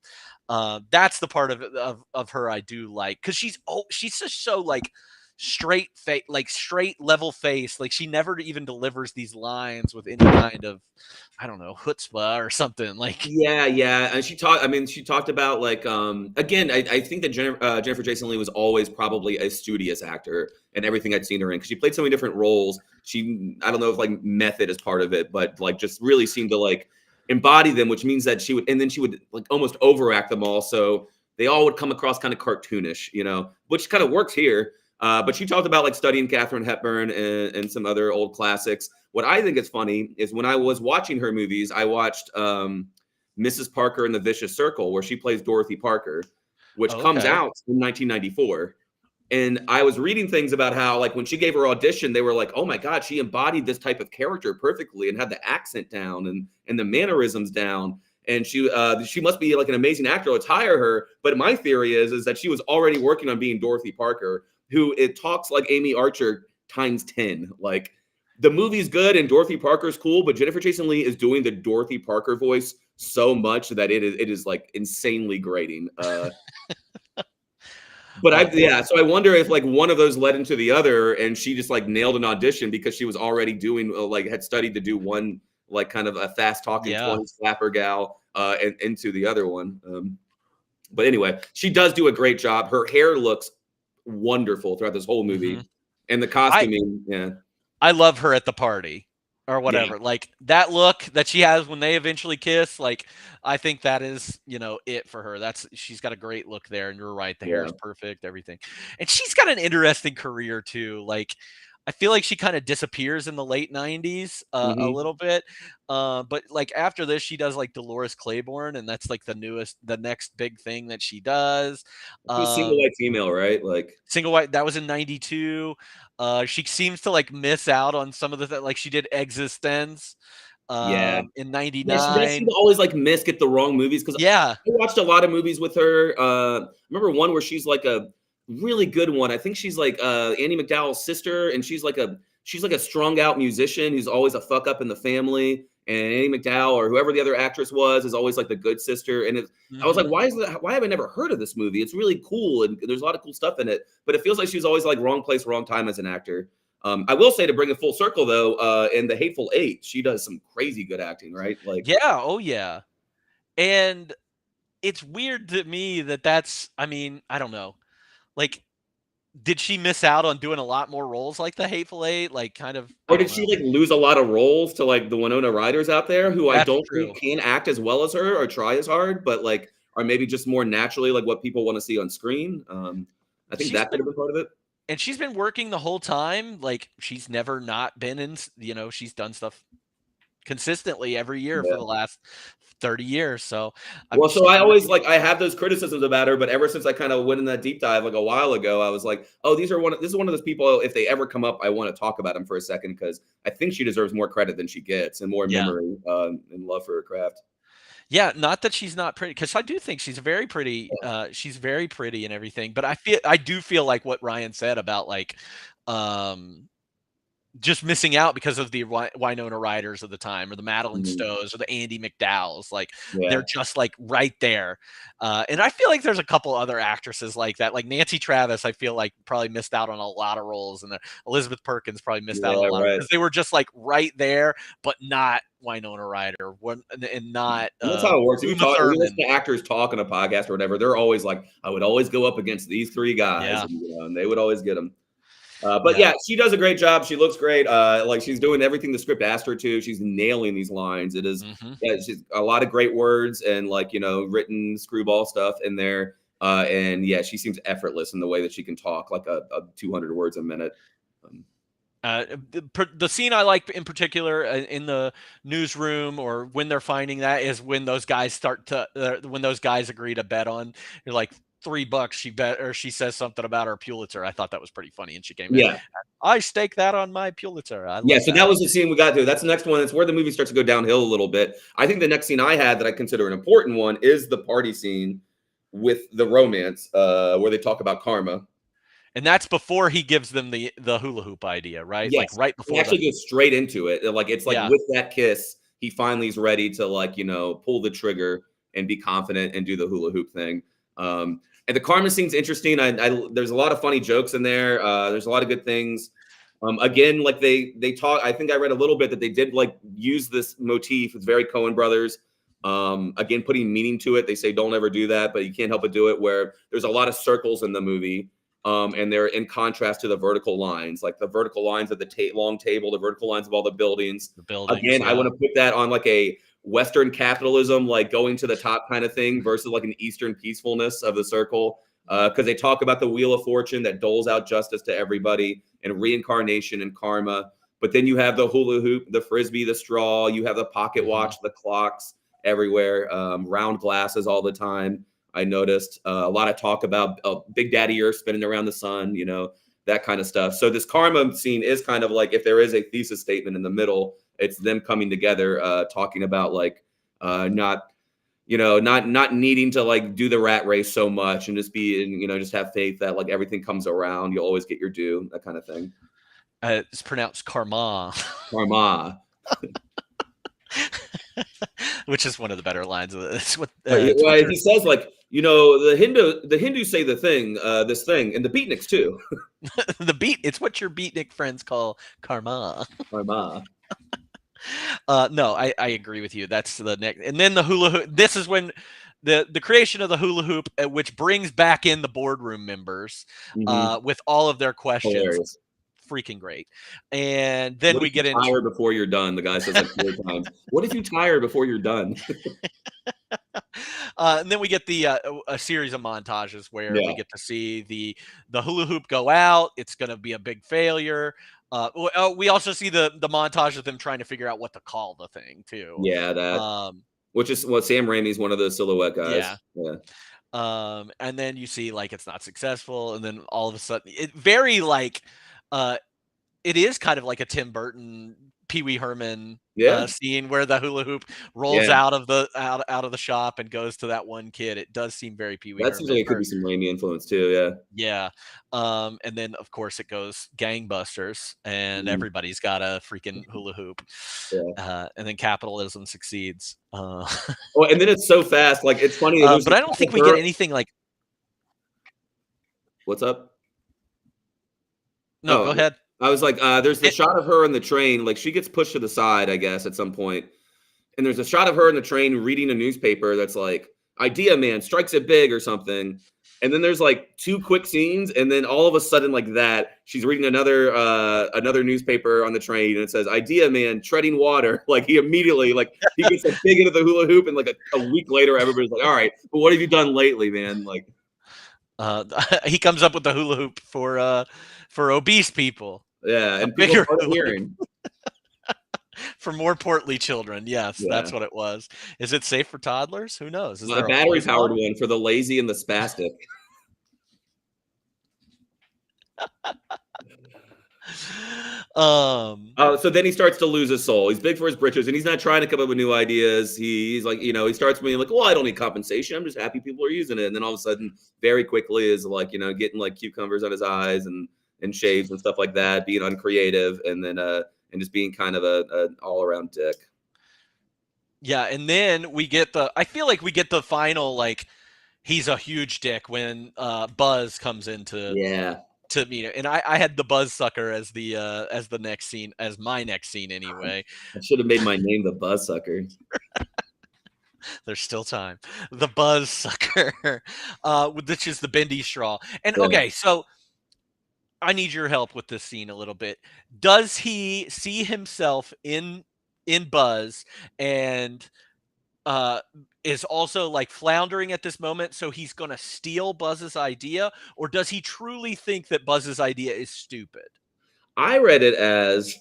And that's the part of her I do like, because she's just so like straight face, like straight level face. Like she never even delivers these lines with any kind of, I don't know, chutzpah or something. Like Yeah, yeah, and she talked about like again. I think that Jennifer Jason Leigh was always probably a studious actor and everything I'd seen her in, because she played so many different roles. I don't know if like method is part of it, but like just really seemed to like embody them, which means that she would like almost overact them all, so they all would come across kind of cartoonish, which kind of works here. But she talked about like studying Katharine Hepburn and some other old classics. What I think is funny is when I was watching her movies, I watched Mrs. Parker and the Vicious Circle, where she plays Dorothy Parker, which comes okay. out in 1994. And I was reading things about how, like, when she gave her audition, they were like, "Oh my God, she embodied this type of character perfectly and had the accent down and the mannerisms down. And she must be like an amazing actor. Let's hire her." But my theory is that she was already working on being Dorothy Parker, who it talks like Amy Archer times 10. Like the movie's good and Dorothy Parker's cool, but Jennifer Jason Leigh is doing the Dorothy Parker voice so much that it is like insanely grating. But Oh, well, so I wonder if like one of those led into the other, and she just like nailed an audition because she was already doing like had studied to do one like kind of a fast talking yeah. 20s flapper gal and into the other one. But anyway, she does do a great job. Her hair looks wonderful throughout this whole Hmm. movie, and the I costuming, yeah, I love her at the party or yeah, whatever. Like that look that she has when they eventually kiss, like I think that is, it for her. She's got a great look there, and you're right, the hair yeah. is perfect, everything. And she's got an interesting career too. Like I feel like she kind of disappears in the late 90s a Mhm. little bit. But like after this, she does like Dolores Claiborne, and that's like the next big thing that she does. She was single Um, white female, right? Like, Single White, that was in 92. She seems to like miss out on some of like she did Existence yeah. in Yeah, she does seem 99. to always, like, get the wrong movies because Yeah, I watched a lot of movies with her. I remember one where she's, like, a really good one. I think she's, like, Andie MacDowell's sister, and she's like a strung out musician who's always a fuck up in the family, and Andie MacDowell or whoever the other actress was is always, like, the good sister, and I was like, hmm why have I never heard of this movie? It's really cool, and there's a lot of cool stuff in it, but it feels like she's always, like, wrong place, wrong time as an actor. I will say to bring it full circle though, in The Hateful Eight, she does some crazy good acting, right? Like, yeah, oh yeah. And it's weird to me that I mean, I don't know. Like, did she miss out on doing a lot more roles like The Hateful Eight? Like, kind of, I or don't did she know. like lose a lot of roles to like the Winona Riders out there who I That's don't true. think can act as well as her or try as hard, but like are maybe just more naturally like what people want to see on screen. I think She's that could have been been part of it. and she's been working the whole time. Like, she's never not been in, she's done stuff consistently every year for Yeah. the last 30 years. So, Well, so she's I always working. like I have those criticisms about her, but ever since I kind of went in that deep dive like a while ago, I was like, oh, this is one of those people. If they ever come up, I want to talk about them for a second because I think she deserves more credit than she gets and more Yeah. memory and love for her craft. Yeah, not that she's not pretty, because I do think she's very pretty and everything, but I do feel like what Ryan said about like, um, just missing out because of the Winona Riders of the time, or the Madeline Mhm. Stowe's, or the Andy McDowells. Like, they're Yeah, just like right there. And I feel like there's a couple other actresses like that. Like Nancy Travis, I feel like probably missed out on a lot of roles, and Elizabeth Perkins probably missed out on a yeah, lot of, right. because they were just like right there, but not Winona Ryder, and not And that's how it works. Uma If you listen Thurman. to actors talk on a podcast or whatever, they're always like, I would always go up against these three guys, Yeah, and and they would always get them. But yeah. yeah, she does a great job. She looks great. Like she's doing everything the script asked her to. She's nailing these lines. It is, hmm yeah, she's a lot of great words and like written screwball stuff in there. And yeah, she seems effortless in the way that she can talk like a 200 words a minute. Um, The scene I like in particular, in the newsroom, or when they're finding that, is when those guys when those guys agree to bet on, you're like, $3 she bet, or she says something about her Pulitzer. I thought that was pretty funny, and she came in, yeah, I stake that on my Pulitzer. I yeah. love So that. that was the scene we got to. That's the next one. It's where the movie starts to go downhill a little bit. I think the next scene I had that I consider an important one is the party scene with the romance, where they talk about karma. And that's before he gives them the hula hoop idea, right? Like Yes, right he before actually goes straight into it. Like it's like yeah. with that kiss, he finally is ready to like pull the trigger and be confident and do the hula hoop thing. And the karma scene's interesting. There's a lot of funny jokes in there. There's a lot of good things. Again, like they talk. I think I read a little bit that they did like use this motif. It's very Coen Brothers. Again, putting meaning to it. They say don't ever do that, but you can't help but do it. Where there's a lot of circles in the movie. And they're in contrast to the vertical lines, like the vertical lines of the long table, the vertical lines of all the buildings. The buildings, Again, I yeah. want to put that on like a Western capitalism, like going to the top kind of thing versus like an Eastern peacefulness of the circle. Because they talk about the wheel of fortune that doles out justice to everybody and reincarnation and karma. But then you have the hula hoop, the frisbee, the straw, you have the pocket watch, the clocks everywhere, round glasses all the time. I noticed a lot of talk about Big Daddy Earth spinning around the sun, that kind of stuff. So this karma scene is kind of like if there is a thesis statement in the middle, it's them coming together, talking about like not needing to like do the rat race so much and just just have faith that like everything comes around. You'll always get your due, that kind of thing. It's pronounced karma. Karma. Which is one of the better lines of this. Well, he says like, the Hindus say this thing, and the beatniks too. It's what your beatnik friends call karma. Karma. No, I agree with you. That's the next, and then the hula hoop. This is when the creation of the hula hoop, which brings back in the boardroom members, with all of their questions. Hilarious. Freaking great. And then What we if you get into tire before you're done? The guy says like 4 times. What if you tire before you're done? And then we get a series of montages where we get to see the hula hoop go out. It's going to be a big failure. We also see the montage of them trying to figure out what to call the thing too. Yeah, that. Which is what Sam Raimi's one of the silhouette guys. Yeah. And then you see like it's not successful, and then all of a sudden it very like it is kind of like a Tim Burton Pee Wee Herman scene where the hula hoop rolls out of the shop and goes to that one kid. It does seem very Pee Wee Herman. That seems like it could be some Raimi influence too, yeah. And then of course it goes gangbusters, and everybody's got a freaking hula hoop. And then capitalism succeeds. Well, and then it's so fast, like it's funny. But I don't think we get anything like. What's up? No, go ahead. I was like, there's the shot of her on the train. Like she gets pushed to the side, I guess, at some point. And there's a shot of her in the train reading a newspaper that's like, "Idea man strikes it big" or something. And then there's like 2 quick scenes, and then all of a sudden, like that, she's reading another newspaper on the train, and it says, "Idea man treading water." Like he immediately, like he gets like big into the hula hoop, and like a week later, everybody's like, "All right, but what have you done lately, man?" Like, he comes up with the hula hoop for obese people. Yeah, and bigger hearing. For more portly children, yes, that's what it was. Is it safe for toddlers? Who knows? Is there a battery-powered one for the lazy and the spastic? So then he starts to lose his soul. He's big for his britches, and he's not trying to come up with new ideas. He's like, he starts being like, "Well, I don't need compensation. I'm just happy people are using it." And then all of a sudden, very quickly, is like, getting like cucumbers on his eyes and shaves and stuff like that, being uncreative, and then and just being kind of an all-around dick. Yeah, and then I feel like we get the final, like, he's a huge dick when Buzz comes into to meet him. And I had the Buzz Sucker as the next scene, as my next scene anyway. I should have made my name the Buzz Sucker. There's still time. The Buzz Sucker, which is the bendy straw. And okay, so I need your help with this scene a little bit. Does he see himself in Buzz and is also like floundering at this moment, so he's going to steal Buzz's idea, or does he truly think that Buzz's idea is stupid? I read it as,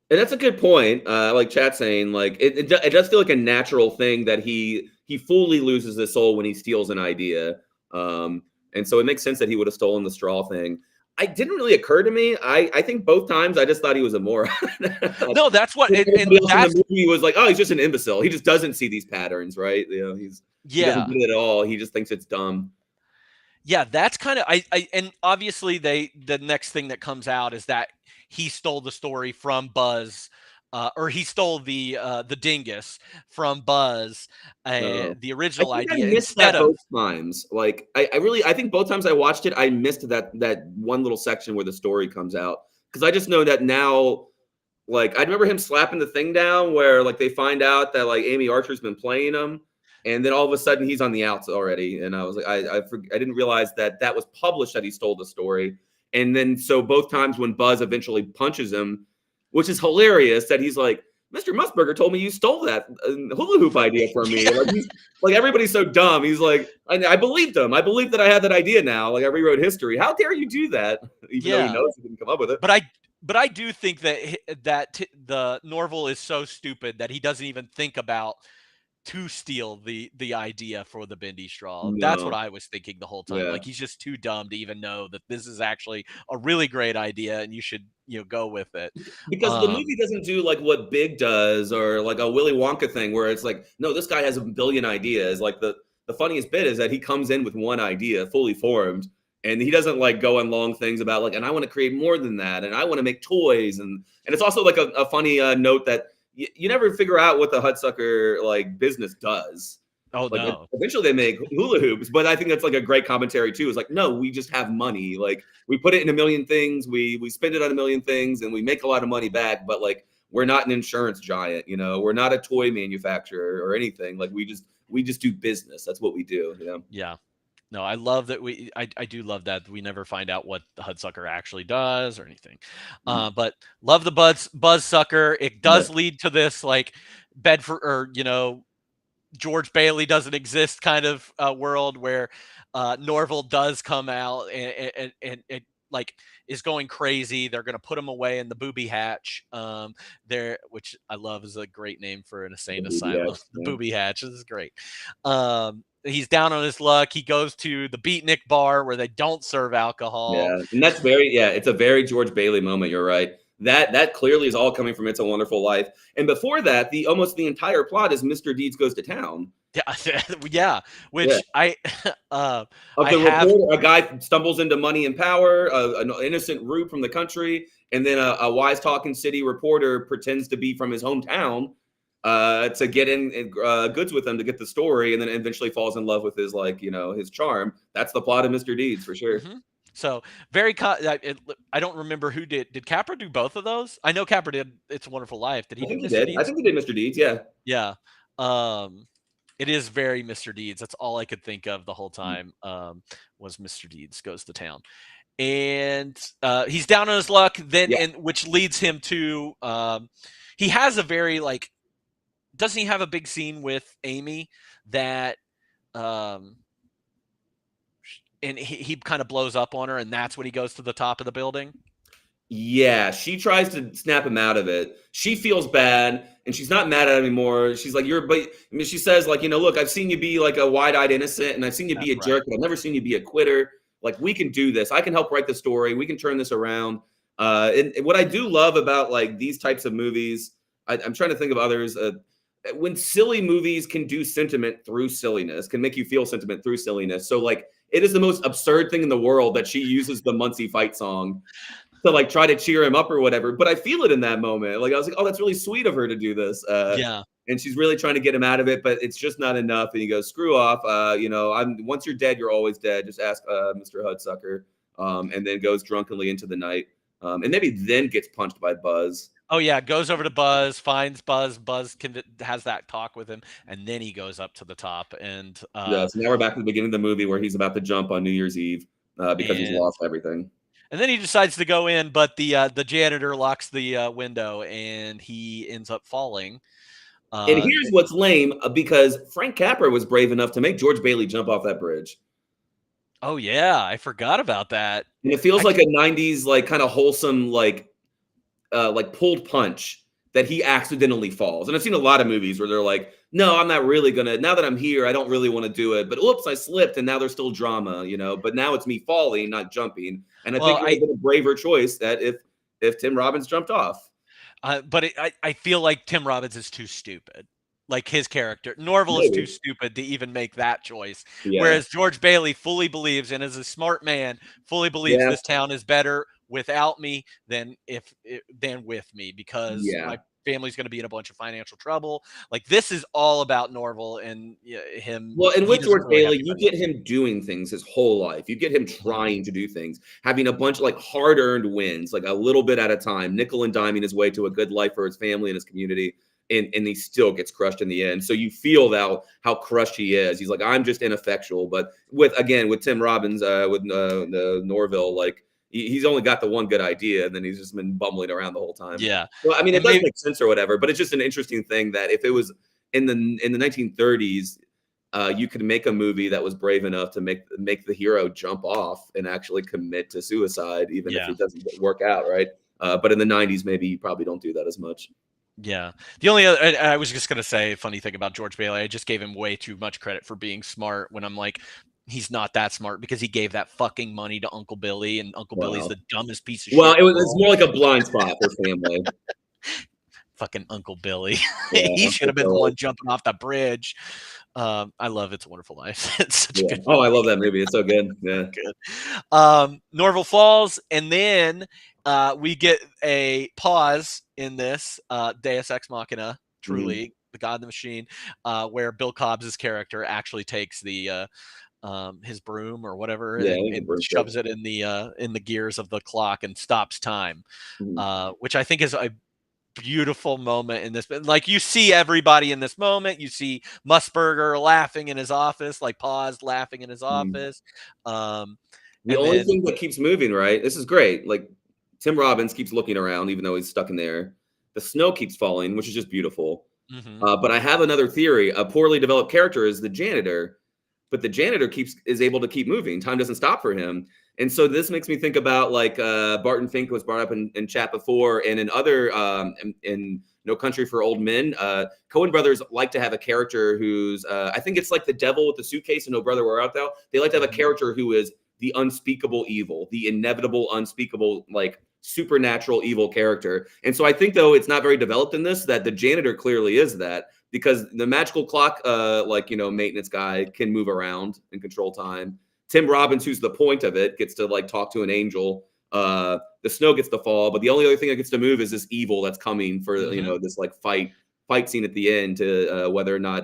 and that's a good point. Like chat saying, like it does feel like a natural thing that he fully loses his soul when he steals an idea, and so it makes sense that he would have stolen the straw thing. It didn't really occur to me. I think both times I just thought he was a moron. No, that's what. And in the movie was like, "Oh, he's just an imbecile. He just doesn't see these patterns, right? He doesn't get it at all. He just thinks it's dumb." Yeah, that's kind of and obviously the next thing that comes out is that he stole the story from Buzz. Or he stole the dingus from Buzz, the original idea. I missed that both times. Like I think both times I watched it, I missed that one little section where the story comes out, because I just know that now. Like I remember him slapping the thing down where like they find out that like Amy Archer's been playing him, and then all of a sudden he's on the outs already. And I was like, I didn't realize that was published, that he stole the story. And then so both times when Buzz eventually punches him, which is hilarious, that he's like, "Mr. Musburger told me you stole that hula hoop idea from me." Like everybody's so dumb. He's like, I believed him. I believe that I have that idea now. Like I rewrote history. How dare you do that? Even though he knows he didn't come up with it. But I do think that the Norval is so stupid that he doesn't even think about to steal the idea for the bendy straw. No. That's what I was thinking the whole time. Like he's just too dumb to even know that this is actually a really great idea and you should go with it. Because the movie doesn't do like what Big does, or like a Willy Wonka thing where it's like, no, this guy has a billion ideas. Like the funniest bit is that he comes in with one idea fully formed, and he doesn't like go on long things about like, and I want to create more than that, and I want to make toys, and it's also like a funny note that you never figure out what the Hudsucker like business does. Oh, like, no. Eventually they make hula hoops, but I think that's like a great commentary too. It's like, no, we just have money. Like we put it in a million things. We spend it on a million things, and we make a lot of money back. But like, we're not an insurance giant, we're not a toy manufacturer or anything. Like we just do business. That's what we do. Yeah. No, I love that I do love that we never find out what the Hudsucker actually does or anything. But love the Buzz Sucker. It does lead to this like Bedford, or George Bailey doesn't exist kind of world where Norval does come out and like is going crazy. They're going to put him away in the booby hatch. There, which I love, is a great name for an insane asylum. The booby hatch. This is great. He's down on his luck. He goes to the Beatnik bar where they don't serve alcohol. Yeah, and that's it's a very George Bailey moment. You're right. That clearly is all coming from It's a Wonderful Life. And before that, almost the entire plot is Mr. Deeds Goes to Town. Yeah, yeah. Which I reporter, a guy stumbles into money and power, an innocent rube from the country, and then a wise talking city reporter pretends to be from his hometown to get in goods with him to get the story, and then eventually falls in love with his his charm. That's the plot of Mr. Deeds for sure. Mm-hmm. So very, I don't remember who did. Did Capra do both of those? I know Capra did It's a Wonderful Life. Did he do Mr. Deeds? I think he did Mr. Deeds. Yeah. Yeah. It is very Mr. Deeds. That's all I could think of the whole time. Was Mr. Deeds Goes to Town, and he's down on his luck. Then, and which leads him to he has a very doesn't he have a big scene with Amy that and he kind of blows up on her, and that's when he goes to the top of the building. Yeah, she tries to snap him out of it. She feels bad, and she's not mad at him anymore. She's like, she says, look, I've seen you be like a wide-eyed innocent, and I've seen you be a jerk, but I've never seen you be a quitter. Like, we can do this. I can help write the story. We can turn this around. And what I do love about these types of movies, I'm trying to think of others. When silly movies can do sentiment through silliness, can make you feel sentiment through silliness. So it is the most absurd thing in the world that she uses the Muncie fight song to try to cheer him up or whatever. But I feel it in that moment. I was like, oh, that's really sweet of her to do this. Yeah. And she's really trying to get him out of it, but it's just not enough. And he goes, screw off. Once you're dead, you're always dead. Just ask Mr. Hudsucker. And then goes drunkenly into the night. And maybe then gets punched by Buzz. Oh yeah, goes over to Buzz, finds Buzz. Buzz has that talk with him, and then he goes up to the top. And so now we're back to the beginning of the movie where he's about to jump on New Year's Eve because he's lost everything. And then he decides to go in, but the janitor locks the window, and he ends up falling. And here's what's lame, because Frank Capra was brave enough to make George Bailey jump off that bridge. Oh yeah, I forgot about that. And it feels like a 90s kind of wholesome pulled punch that he accidentally falls. And I've seen a lot of movies where they're like, no, I'm not really gonna, now that I'm here, I don't really want to do it, but oops, I slipped, and now there's still drama, but now it's me falling, not jumping. And I think it would have been a braver choice that if Tim Robbins jumped off. But I feel like Tim Robbins is too stupid. Like his character, Norval is too stupid to even make that choice. Yeah. Whereas George Bailey fully believes, and is a smart man, fully believes this town is better without me than with me, because my family's going to be in a bunch of financial trouble. Like, this is all about Norval and him. Well, and with George Bailey, you get him doing things his whole life. You get him trying to do things, having a bunch of hard-earned wins, a little bit at a time, nickel and diming his way to a good life for his family and his community. And he still gets crushed in the end. So you feel how crushed he is. He's like, I'm just ineffectual. But with Tim Robbins, with Norville, he's only got the one good idea, and then he's just been bumbling around the whole time. Yeah. Well, I mean, it doesn't make sense or whatever, but it's just an interesting thing that if it was in the 1930s, you could make a movie that was brave enough to make the hero jump off and actually commit to suicide, even if it doesn't work out, right? But in the 90s, maybe you probably don't do that as much. Yeah. The only other, I was just going to say a funny thing about George Bailey. I just gave him way too much credit for being smart, when I'm like, he's not that smart, because he gave that fucking money to Uncle Billy, and Uncle Billy's the dumbest piece of shit. Well, it's more like a blind spot for family. Fucking Uncle Billy. He should have been the one jumping off the bridge. I love It's a Wonderful Life. It's such a good movie. I love that movie. It's so good. Yeah. Good. Norval falls, and then we get a pause in this Deus Ex Machina, truly the God of the Machine, where Bill Cobb's character actually takes the his broom or whatever, and shoves it in the gears of the clock and stops time, which I think is a beautiful moment in this. Like, you see everybody in this moment. You see Musburger laughing in his office, Paz laughing in his office. The only thing that keeps moving, right? This is great. Tim Robbins keeps looking around, even though he's stuck in there. The snow keeps falling, which is just beautiful. Mhm. But I have another theory. A poorly developed character is the janitor, but the janitor is able to keep moving. Time doesn't stop for him. And so this makes me think about like Barton Fink was brought up in chat before, and in other in No Country for Old Men, Coen brothers like to have a character who's I think it's like the devil with the suitcase and No Brother Where Art Thou. They like to have a character who is the unspeakable evil, the inevitable, unspeakable, like supernatural evil character. And so I think, though, it's not very developed in this, that the janitor clearly is that, because the magical clock, maintenance guy can move around and control time. Tim Robbins, who's the point of it, gets to like talk to an angel. The snow gets to fall, but the only other thing that gets to move is this evil that's coming for this like fight scene at the end to whether or not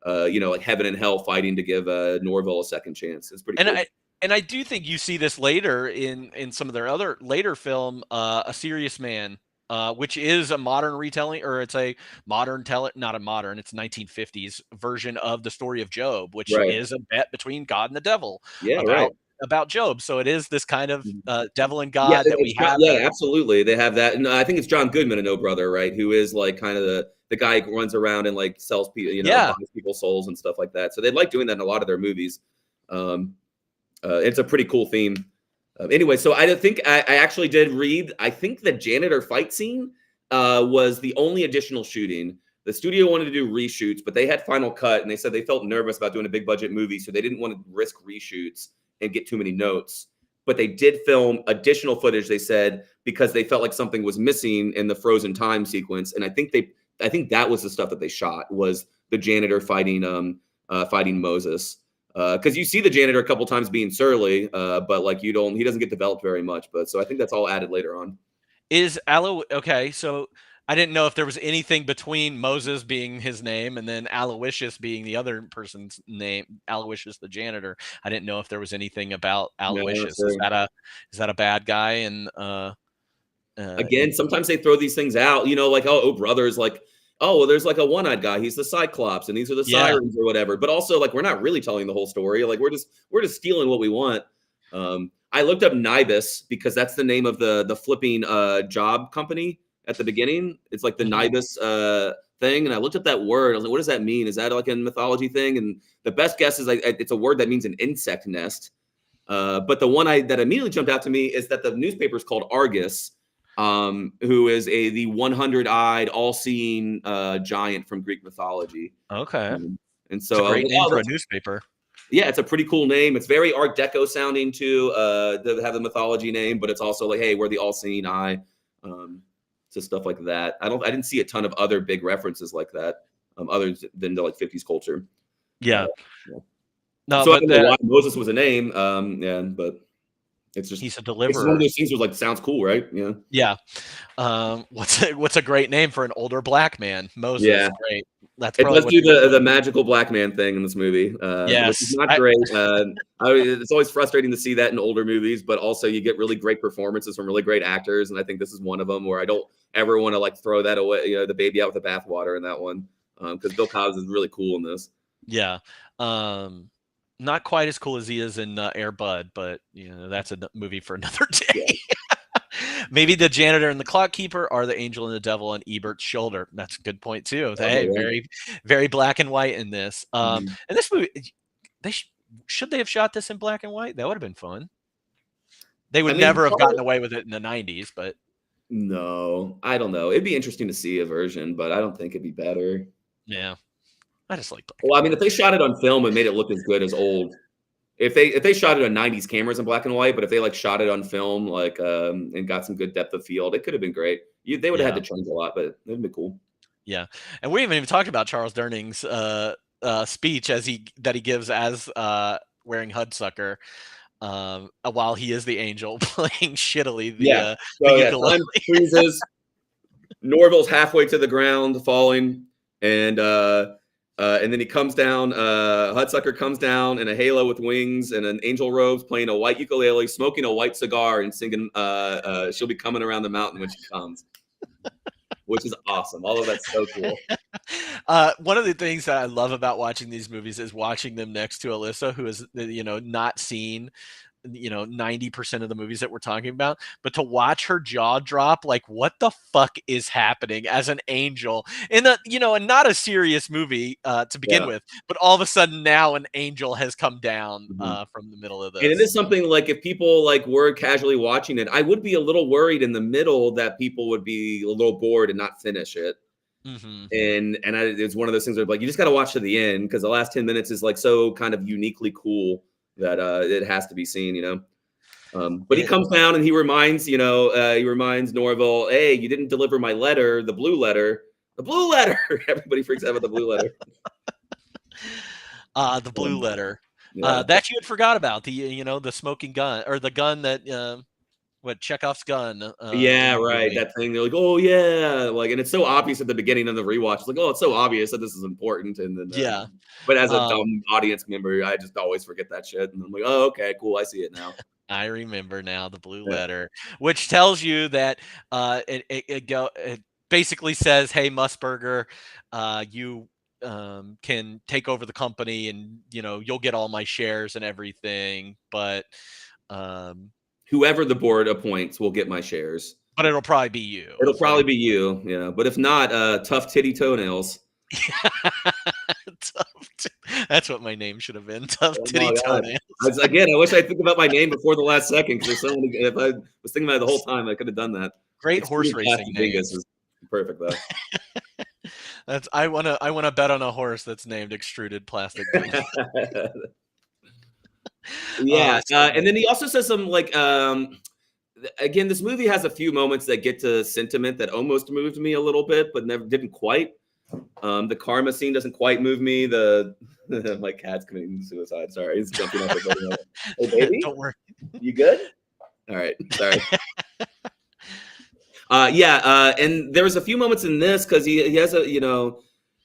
like heaven and hell fighting to give Norville a second chance. It's pretty cool. And I do think you see this later in some of their other later film, A Serious Man, which is a modern retelling, or it's a modern not a modern, it's 1950s version of the story of Job, which Right. is a bet between God and the devil Yeah, right. about Job. So it is this kind of devil and Yeah, God that we have. Yeah, absolutely. They have that. And I think it's John Goodman in No Brother, right? Who is like kind of the guy who runs around and like sells people, buys people's souls and stuff like that. So they like doing that in a lot of their movies. It's a pretty cool theme. Anyway, so I think I actually did read. I think the janitor fight scene was the only additional shooting. The studio wanted to do reshoots, but they had final cut, and they said they felt nervous about doing a big budget movie, so they didn't want to risk reshoots and get too many notes. But they did film additional footage, they said, because they felt like something was missing in the frozen time sequence. And I think that was the stuff that they shot, was the janitor fighting Moses. Because you see the janitor a couple times being surly, but like he doesn't get developed very much. But so I think that's all added later on. Okay, so I didn't know if there was anything between Moses being his name and then Aloysius being the other person's name, Aloysius the janitor. I didn't know if there was anything about Aloysius. No, is that a bad guy? And again, sometimes they throw these things out, like oh brothers, like oh well, there's like a one-eyed guy, he's the Cyclops, and these are the sirens or whatever. But also like we're not really telling the whole story. Like we're just stealing what we want. I looked up Nibus because that's the name of the flipping job company at the beginning. It's like the Nibus thing, and I looked up that word. I was like, what does that mean? Is that like a mythology thing? And the best guess is it's a word that means an insect nest. But the one that immediately jumped out to me is that the newspaper is called Argus, who is the 100-eyed, all-seeing giant from Greek mythology. Okay, and so it's a great name for a newspaper. Yeah, it's a pretty cool name. It's very Art Deco sounding too. To have the mythology name, but it's also like, hey, we're the all-seeing eye. So stuff like that. I didn't see a ton of other big references like that, other than the like 50s culture. Yeah. No, so I don't know why Moses was a name. But it's just he's a deliverer. It's one of those things where like sounds cool, right? Yeah. Yeah. What's a great name for an older black man? Moses. Yeah. Great. That's it does do the magical black man thing in this movie. Yes. Which is not great. It's always frustrating to see that in older movies, but also you get really great performances from really great actors, and I think this is one of them where I don't ever want to like throw that away, the baby out with the bathwater in that one, because Bill Cobbs is really cool in this. Yeah. Not quite as cool as he is in Air Bud, but that's a movie for another day. Yeah. Maybe the janitor and the clock keeper are the angel and the devil on Ebert's shoulder. That's a good point too. Very, very black and white in this. And this movie, should they have shot this in black and white? That would have been fun. They would never have gotten away with it in the 90s, but no, I don't know. It'd be interesting to see a version, but I don't think it'd be better. Yeah. I just like black. Well, I mean, if they shot it on film and made it look as good as old, if they shot it on 90s cameras in black and white, but if they like shot it on film, like and got some good depth of field, it could have been great. They would have had to change a lot, but it'd been cool. Yeah, and we haven't even talked about Charles Durning's speech that he gives as wearing Hudsucker, while he is the angel playing shittily the ukulele. Time freezes. Norville's halfway to the ground, falling, and then he comes down. Hudsucker comes down in a halo with wings and an angel robes, playing a white ukulele, smoking a white cigar, and singing "She'll Be Coming Around the Mountain When She Comes," which is awesome. All of that's so cool. One of the things that I love about watching these movies is watching them next to Alyssa, who is not seen 90% of the movies that we're talking about, but to watch her jaw drop, like, what the fuck is happening as an angel in a, and not a serious movie to begin Yeah. with, but all of a sudden now an angel has come down from the middle of this. And it is something like if people like were casually watching it, I would be a little worried in the middle that people would be a little bored and not finish it. And it's one of those things where like you just got to watch to the end because the last 10 minutes is like so kind of uniquely cool that it has to be seen, But he comes down and he reminds Norville, hey, you didn't deliver my letter, the blue letter. Everybody freaks out about the blue letter. The blue letter. Yeah. That you had forgot about, the smoking gun, or the gun that Chekhov's gun. Yeah, right. That thing. They're like, oh yeah, like, and it's so obvious at the beginning of the rewatch. It's like, oh, it's so obvious that this is important. And then but as a dumb audience member, I just always forget that shit. And I'm like, oh, okay, cool, I see it now. I remember now the blue letter, which tells you that it basically says, hey, Musburger, you can take over the company and you'll get all my shares and everything, but whoever the board appoints will get my shares, but it'll probably be you. Be you, but if not, tough titty toenails. That's what my name should have been. Tough titty toenails. Again, I wish I think about my name before the last second because there's so many. If I was thinking about it the whole time, I could have done that. Great horse racing name. Is perfect though. I wanna bet on a horse that's named Extruded Plastic. Yeah, and then he also says some like again, this movie has a few moments that get to sentiment that almost moved me a little bit, but never didn't quite. The karma scene doesn't quite move me. My cat's committing suicide. Sorry, he's jumping off the building. Hey, baby, don't worry. You good? All right, sorry. And there was a few moments in this because he has a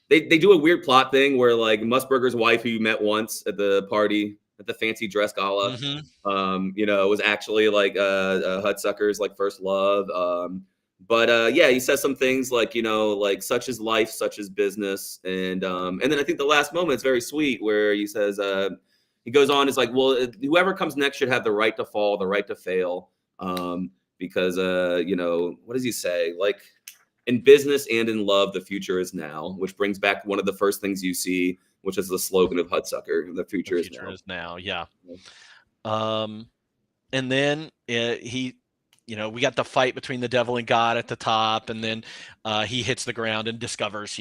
they do a weird plot thing where like Musburger's wife, who you met once at the party at the fancy dress gala, was actually like Hudsucker's like first love. But he says some things like like such is life, such is business, and then I think the last moment is very sweet where he says he goes on, it's like, well, whoever comes next should have the right to fall, the right to fail, because what does he say? Like in business and in love, the future is now, which brings back one of the first things you see, which is the slogan of Hudsucker, the future is now. Yeah. And then he, we got the fight between the devil and God at the top, and then he hits the ground and discovers,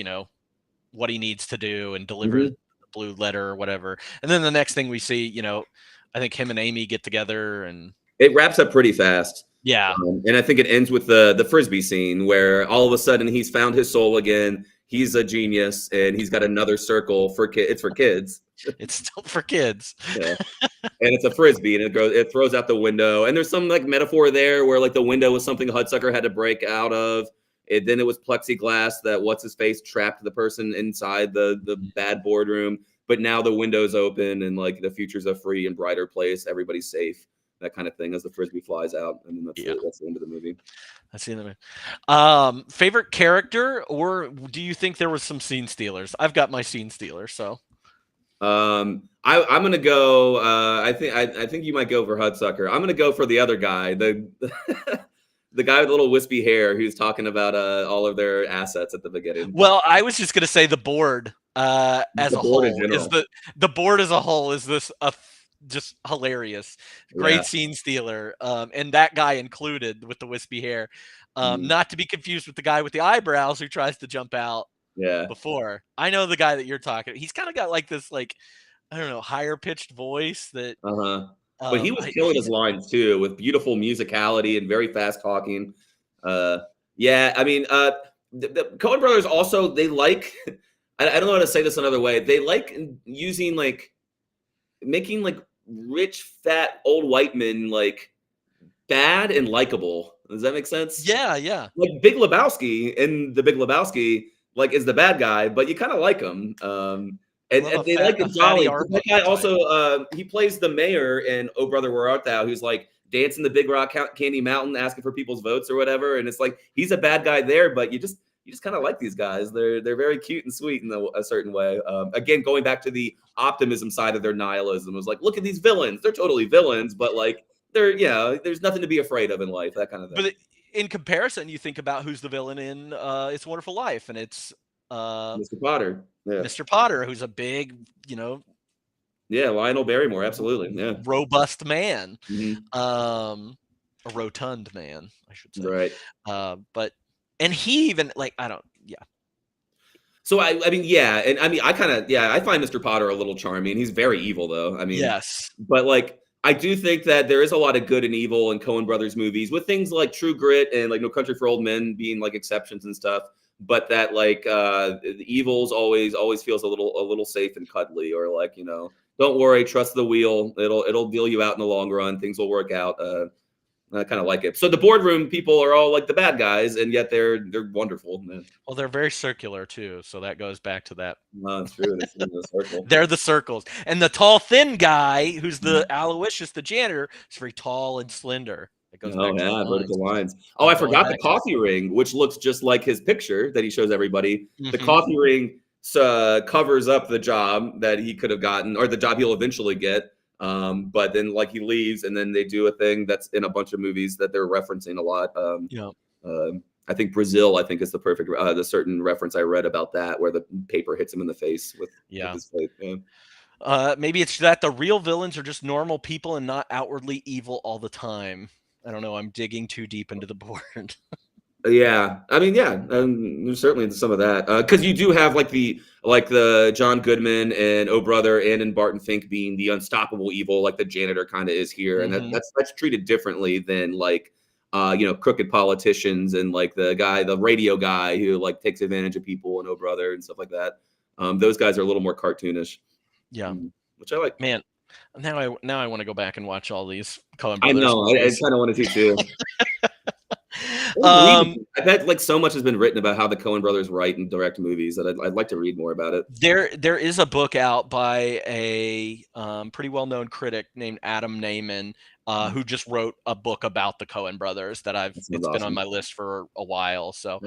what he needs to do and deliver the blue letter or whatever. And then the next thing we see, I think him and Amy get together, and it wraps up pretty fast. Yeah. And I think it ends with the Frisbee scene where all of a sudden he's found his soul again. He's a genius and he's got another circle for kids. It's for kids. It's still for kids. Yeah. And it's a Frisbee and it throws out the window. And there's some like metaphor there where like the window was something Hudsucker had to break out of. Then it was plexiglass that what's his face trapped the person inside the bad boardroom. But now the window's open and like the future's a free and brighter place. Everybody's safe. That kind of thing as the Frisbee flies out. And then that's the end of the movie. That's the end of the movie. Favorite character, or do you think there was some scene stealers? I've got my scene stealer, so. I'm gonna go. I think you might go for Hudsucker. I'm gonna go for the other guy, the guy with the little wispy hair who's talking about all of their assets at the beginning. Well, I was just gonna say the board as a whole is the board as a whole is this just hilarious, great scene stealer, and that guy included with the wispy hair, not to be confused with the guy with the eyebrows who tries to jump out. Before I know the guy that you're talking, he's kind of got like this, like, I don't know, higher pitched voice that. But he was killing his lines too with beautiful musicality and very fast talking. I mean, the Coen brothers also, they like. I don't know how to say this another way. They like using like making like rich fat old white men like bad and likable. Does that make sense? Yeah. Like Big Lebowski in The Big Lebowski, like, is the bad guy, but you kind of like him. And they like the jolly. That guy also he plays the mayor in Oh Brother Where Art Thou, who's like dancing the Big Rock Candy Mountain, asking for people's votes or whatever. And it's like he's a bad guy there, but you just you just kind of like these guys. They're very cute and sweet in a certain way. Again, going back to the optimism side of their nihilism, it was like, look at these villains. They're totally villains, but like there's nothing to be afraid of in life. That kind of thing. But in comparison, you think about who's the villain in It's a Wonderful Life, and it's Mr. Potter. Yeah. Mr. Potter, who's a big, Yeah, Lionel Barrymore, absolutely. Yeah. robust man. Mhm. A rotund man, I should say. Right. And he even So I mean, yeah, and I mean, I find Mr. Potter a little charming. He's very evil, though. I mean, yes. but like, I do think that there is a lot of good and evil in Coen Brothers movies, with things like True Grit and like No Country for Old Men being like exceptions and stuff. But that like the evil's always feels a little safe and cuddly, or like, don't worry, trust the wheel. It'll deal you out in the long run. Things will work out. I kind of like it. So the boardroom people are all like the bad guys, and yet they're wonderful. Man. Well, they're very circular too, so that goes back to that. No, it's true. It's in the circle. They're the circles, and the tall, thin guy who's the Aloysius, the janitor, is very tall and slender. It goes back to vertical lines. Oh, I forgot the coffee ring, which looks just like his picture that he shows everybody. The coffee ring covers up the job that he could have gotten, or the job he'll eventually get. But then like he leaves, and then they do a thing that's in a bunch of movies that they're referencing a lot. I think Brazil, is the perfect the certain reference I read about that, where the paper hits him in the face with his plate. Yeah. Maybe it's that the real villains are just normal people and not outwardly evil all the time. I don't know. I'm digging too deep into the board. Yeah, I mean, there's certainly some of that, because you do have like the John Goodman and Oh Brother and Barton Fink being the unstoppable evil, like the janitor kind of is here, and that's treated differently than like crooked politicians and like the radio guy who like takes advantage of people and Oh Brother and stuff like that. Those guys are a little more cartoonish. Yeah, which I like. Man, now I want to go back and watch all these Coen Brothers. I know, I kind of want to too. I bet like so much has been written about how the Coen Brothers write and direct movies that I'd like to read more about it. There is a book out by a pretty well-known critic named Adam Naiman, who just wrote a book about the Coen Brothers that it's been on my list for a while. So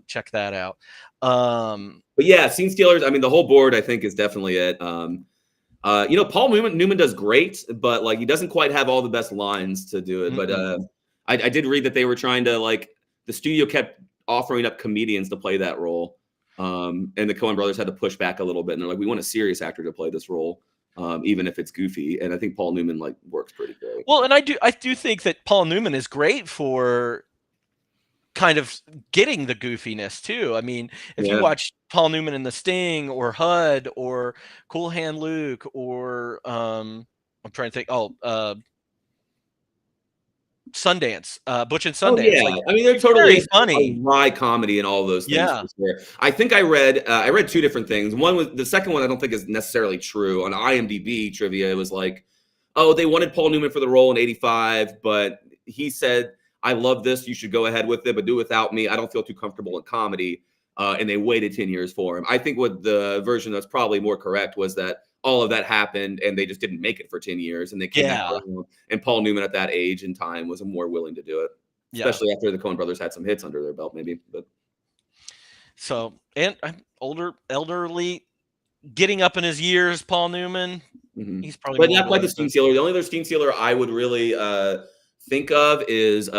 check that out. But yeah, Scene Stealers. I mean, the whole board I think is definitely it. Paul Newman does great, but like he doesn't quite have all the best lines to do it. But I did read that they were trying to like the studio kept offering up comedians to play that role, and the Coen Brothers had to push back a little bit, and they're like, we want a serious actor to play this role, even if it's goofy. And I think Paul Newman like works pretty great. Well, and I do think that Paul Newman is great for kind of getting the goofiness too. I mean, if you watch Paul Newman in The Sting or HUD or Cool Hand Luke or I'm trying to think. Sundance, Butch and Sundance. Oh, yeah. Like, I mean, they're totally funny, dry comedy and all those things. Yeah, I think I read two different things. One was the second one. I don't think is necessarily true. On IMDb trivia, it was like, oh, they wanted Paul Newman for the role in '85, but he said, "I love this. You should go ahead with it, but do it without me. I don't feel too comfortable in comedy." And they waited 10 years for him. I think what the version that's probably more correct was that all of that happened and they just didn't make it for 10 years. And they came back, and Paul Newman at that age and time was more willing to do it, especially after the Coen Brothers had some hits under their belt, maybe. But so, and I'm elderly, getting up in his years, Paul Newman, he's probably, but not quite the Scene Stealer. The only other Scene Stealer I would really think of is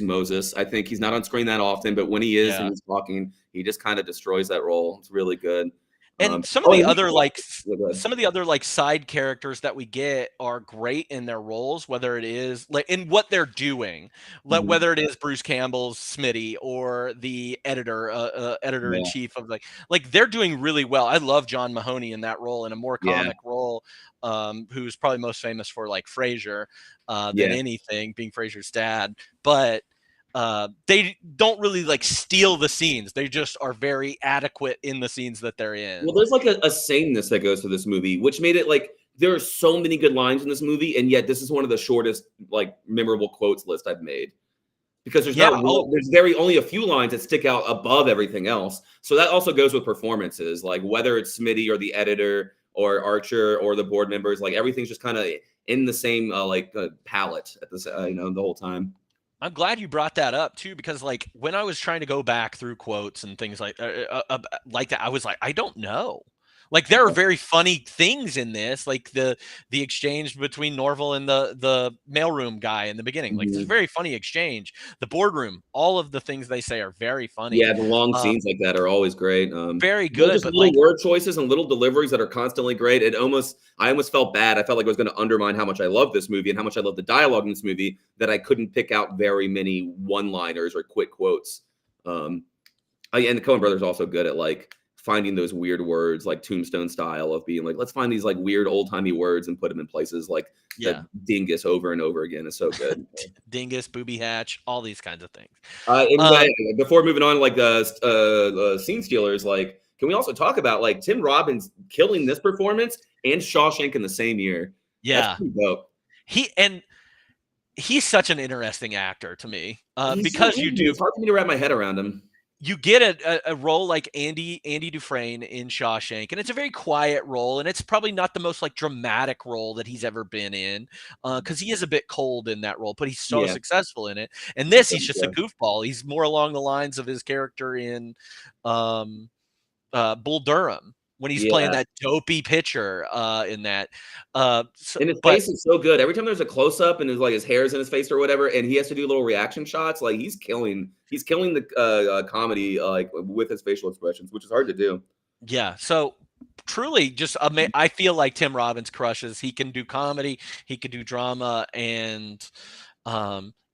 Moses. I think he's not on screen that often, but when he is and he's talking, he just kind of destroys that role. It's really good. And some of the other side characters that we get are great in their roles, whether it is like in what they're doing, whether it is Bruce Campbell's Smitty or the editor in chief of like they're doing really well. I love John Mahoney in that role, in a more comic role, who's probably most famous for like Frasier than anything, being Frasier's dad, but they don't really like steal the scenes. They just are very adequate in the scenes that they're in. Well, there's like a sameness that goes to this movie, which made it like there are so many good lines in this movie, and yet this is one of the shortest like memorable quotes list I've made, because there's there's only a few lines that stick out above everything else. So that also goes with performances, like whether it's Smitty or the editor or Archer or the board members, like everything's just kind of in the same palette at this the whole time. I'm glad you brought that up too, because like when I was trying to go back through quotes and things like that, I was like, I don't know. Like there are very funny things in this, like the exchange between Norval and the mailroom guy in the beginning. Like it's a Mhm. very funny exchange. The boardroom, all of the things they say are very funny. Yeah, the long Um, scenes like that are always great. very Little good, just but little like word choices and little deliveries that are constantly great. I almost felt bad. I felt like it was going to undermine how much I love this movie and how much I love the dialogue in this movie that I couldn't pick out very many one-liners or quick quotes. Um, and the Coen brothers are also good at like finding those weird words, like Tombstone style of being like, let's find these like weird old-timey words and put them in places like yeah, the dingus over and over again is so good. dingus, booby hatch, all these kinds of things. And Um, before moving on, like scene stealers, like, can we also talk about like Tim Robbins killing this performance and Shawshank in the same year? That's yeah, pretty dope. he's such an interesting actor to me, He's so because you indie. do It's hard for me to wrap my head around him. you get a role like Andy Dufresne in Shawshank, and it's a very quiet role, and it's probably not the most like dramatic role that he's ever been in, because he is a bit cold in that role, but he's so Yeah. successful in it. And this, he's just a goofball. He's more along the lines of his character in um, Bull Durham when he's playing Yeah. that dopey pitcher in that. And his But face is so good. Every time there's a close up and his like his hair's in his face or whatever, and he has to do little reaction shots, like he's killing the comedy like with his facial expressions, which is hard to do. yeah, so truly just I feel like Tim Robbins crushes. He can do comedy, he can do drama, and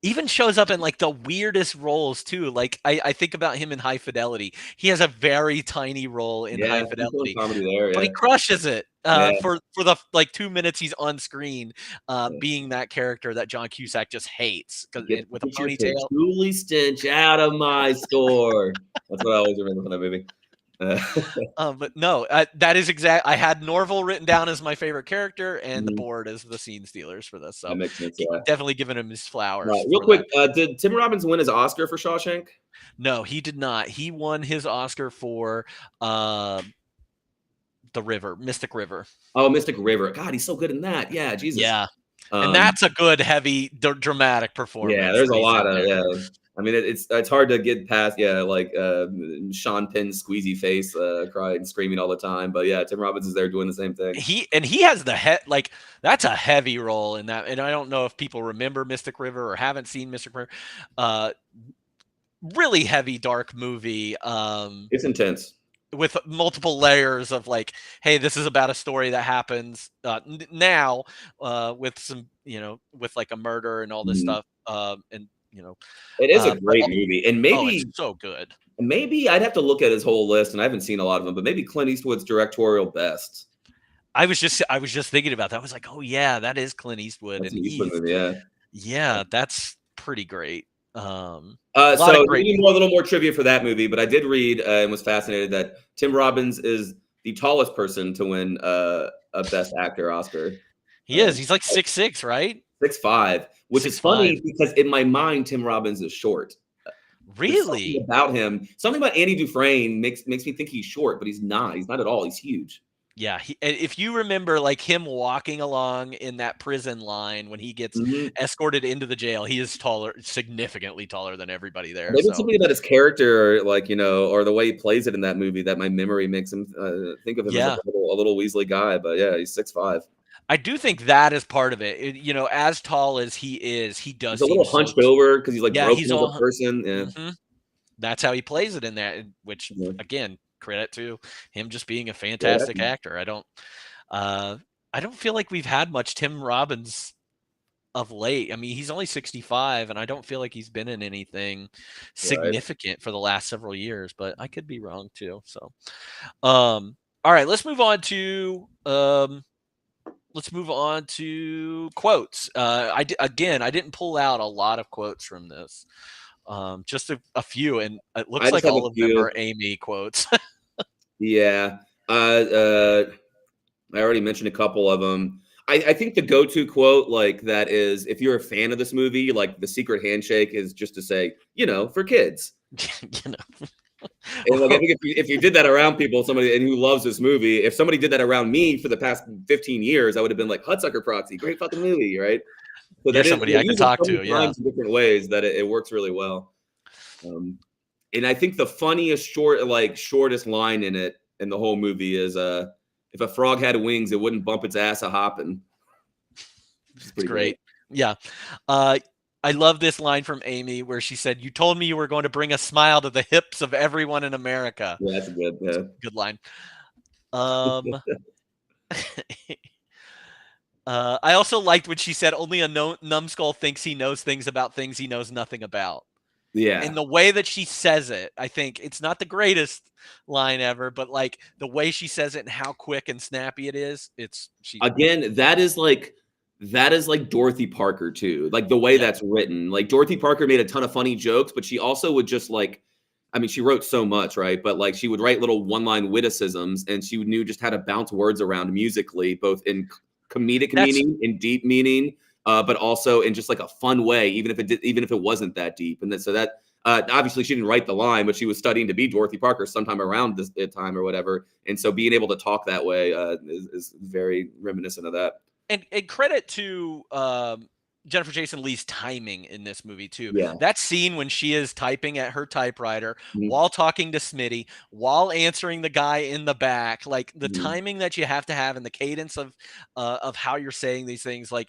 even shows up in like the weirdest roles too. Like I think about him in High Fidelity. He has a very tiny role in Yeah, High he's killing Fidelity, comedy there. but Yeah. he crushes it Yeah. for the like 2 minutes he's on screen, being that character that John Cusack just hates with a Get your ponytail. patchouli stench out of my store. That's what I always remember from that movie. But no, that is exact. I had Norval written down as my favorite character, and the Mhm. board as the scene stealers for this. So That makes sense. Yeah. definitely giving him his flowers Real for quick, that. did Tim Robbins win his Oscar for Shawshank? No, he did not. He won his Oscar for uh, the River, Mystic River. Oh, Mystic River. God, he's so good in that. Yeah, Jesus. Yeah, and that's a good, heavy, dramatic performance. Yeah, there's a that he's lot in of there. I mean, it's hard to get past. Yeah, like Sean Penn's squeezy face, crying, screaming all the time. But yeah, Tim Robbins is there doing the same thing. He has the head, like that's a heavy role in that. And I don't know if people remember Mystic River or haven't seen Mystic River. Really heavy, dark movie. It's intense. With multiple layers of like, hey, this is about a story that happens now, with some, with like a murder and all this Mhm. stuff, and It is a but great movie, and it's so good. maybe I'd have to look at his whole list, and I haven't seen a lot of them, but maybe Clint Eastwood's directorial best. I was just thinking about that. I was like, oh yeah, that is Clint Eastwood, That's and an Eastwood movie, yeah. that's pretty great. A So lot of great. maybe a little more trivia for that movie, but I did read and was fascinated that Tim Robbins is the tallest person to win a Best Actor Oscar. He is. He's like 6'6", right? 6'5", which is 6'5". funny because in my mind, Tim Robbins is short. There's something Really? about him, something about Andy Dufresne makes me think he's short, but he's not. He's not at all. He's huge. Yeah, if you remember, like him walking along in that prison line when he gets Mhm. escorted into the jail, he is taller, significantly taller than everybody there. Maybe So something about his character, like or the way he plays it in that movie, that my memory makes him think of him as yeah, like a little Weasley guy. But yeah, he's 6'5". I do think that is part of it. As tall as he is, he does He's a seem little hunched over because he's like Yeah, broken he's as all a person. Yeah. Mhm. That's how he plays it in that, which Yeah. again, credit to him just being a Yeah, fantastic actor. I don't feel like we've had much Tim Robbins of late. I mean, he's only 65, and I don't feel like he's been in anything right. significant for the last several years, but I could be wrong too. So, all right, let's move on to quotes. I didn't pull out a lot of quotes from this. Just a few, and it I looks just like have all a of them few. are Amy quotes. Yeah. I already mentioned a couple of them. I think the go-to quote like that is, if you're a fan of this movie, like the secret handshake is just to say, for kids. you know. And like I think if you did that around people, somebody and who loves this movie, if somebody did that around me for the past 15 years, I would have been like, Hudsucker Proxy, great fucking movie, right? So You're that is somebody they I could use it talk so many to. Yeah. times in different ways that it works really well. And I think the funniest shortest line in the whole movie is if a frog had wings, it wouldn't bump its ass a hopping. Which is It's pretty great. Yeah. I love this line from Amy where she said, "You told me you were going to bring a smile to the hips of everyone in America." Yeah, that's a good. Yeah. Good line. Um, I also liked when she said, "Only a numbskull thinks he knows things about things he knows nothing about." Yeah. And the way that she says it, I think it's not the greatest line ever, but like the way she says it and how quick and snappy it is, Again, that is like Dorothy Parker too. Like the way yeah, that's written. Like Dorothy Parker made a ton of funny jokes, but she also would just like I mean, she wrote so much, right? But like she would write little one-line witticisms and she knew just how to bounce words around musically, both in comedic that's meaning, in deep meaning, but also in just like a fun way, even if it wasn't that deep. And then so that obviously she didn't write the line, but she was studying to be Dorothy Parker sometime around this time or whatever. And so being able to talk that way is very reminiscent of that. and credit to Jennifer Jason Leigh's timing in this movie too. Yeah. That scene when she is typing at her typewriter Mhm. while talking to Smitty, while answering the guy in the back, like the Mhm. timing that you have to have and the cadence of how you're saying these things, like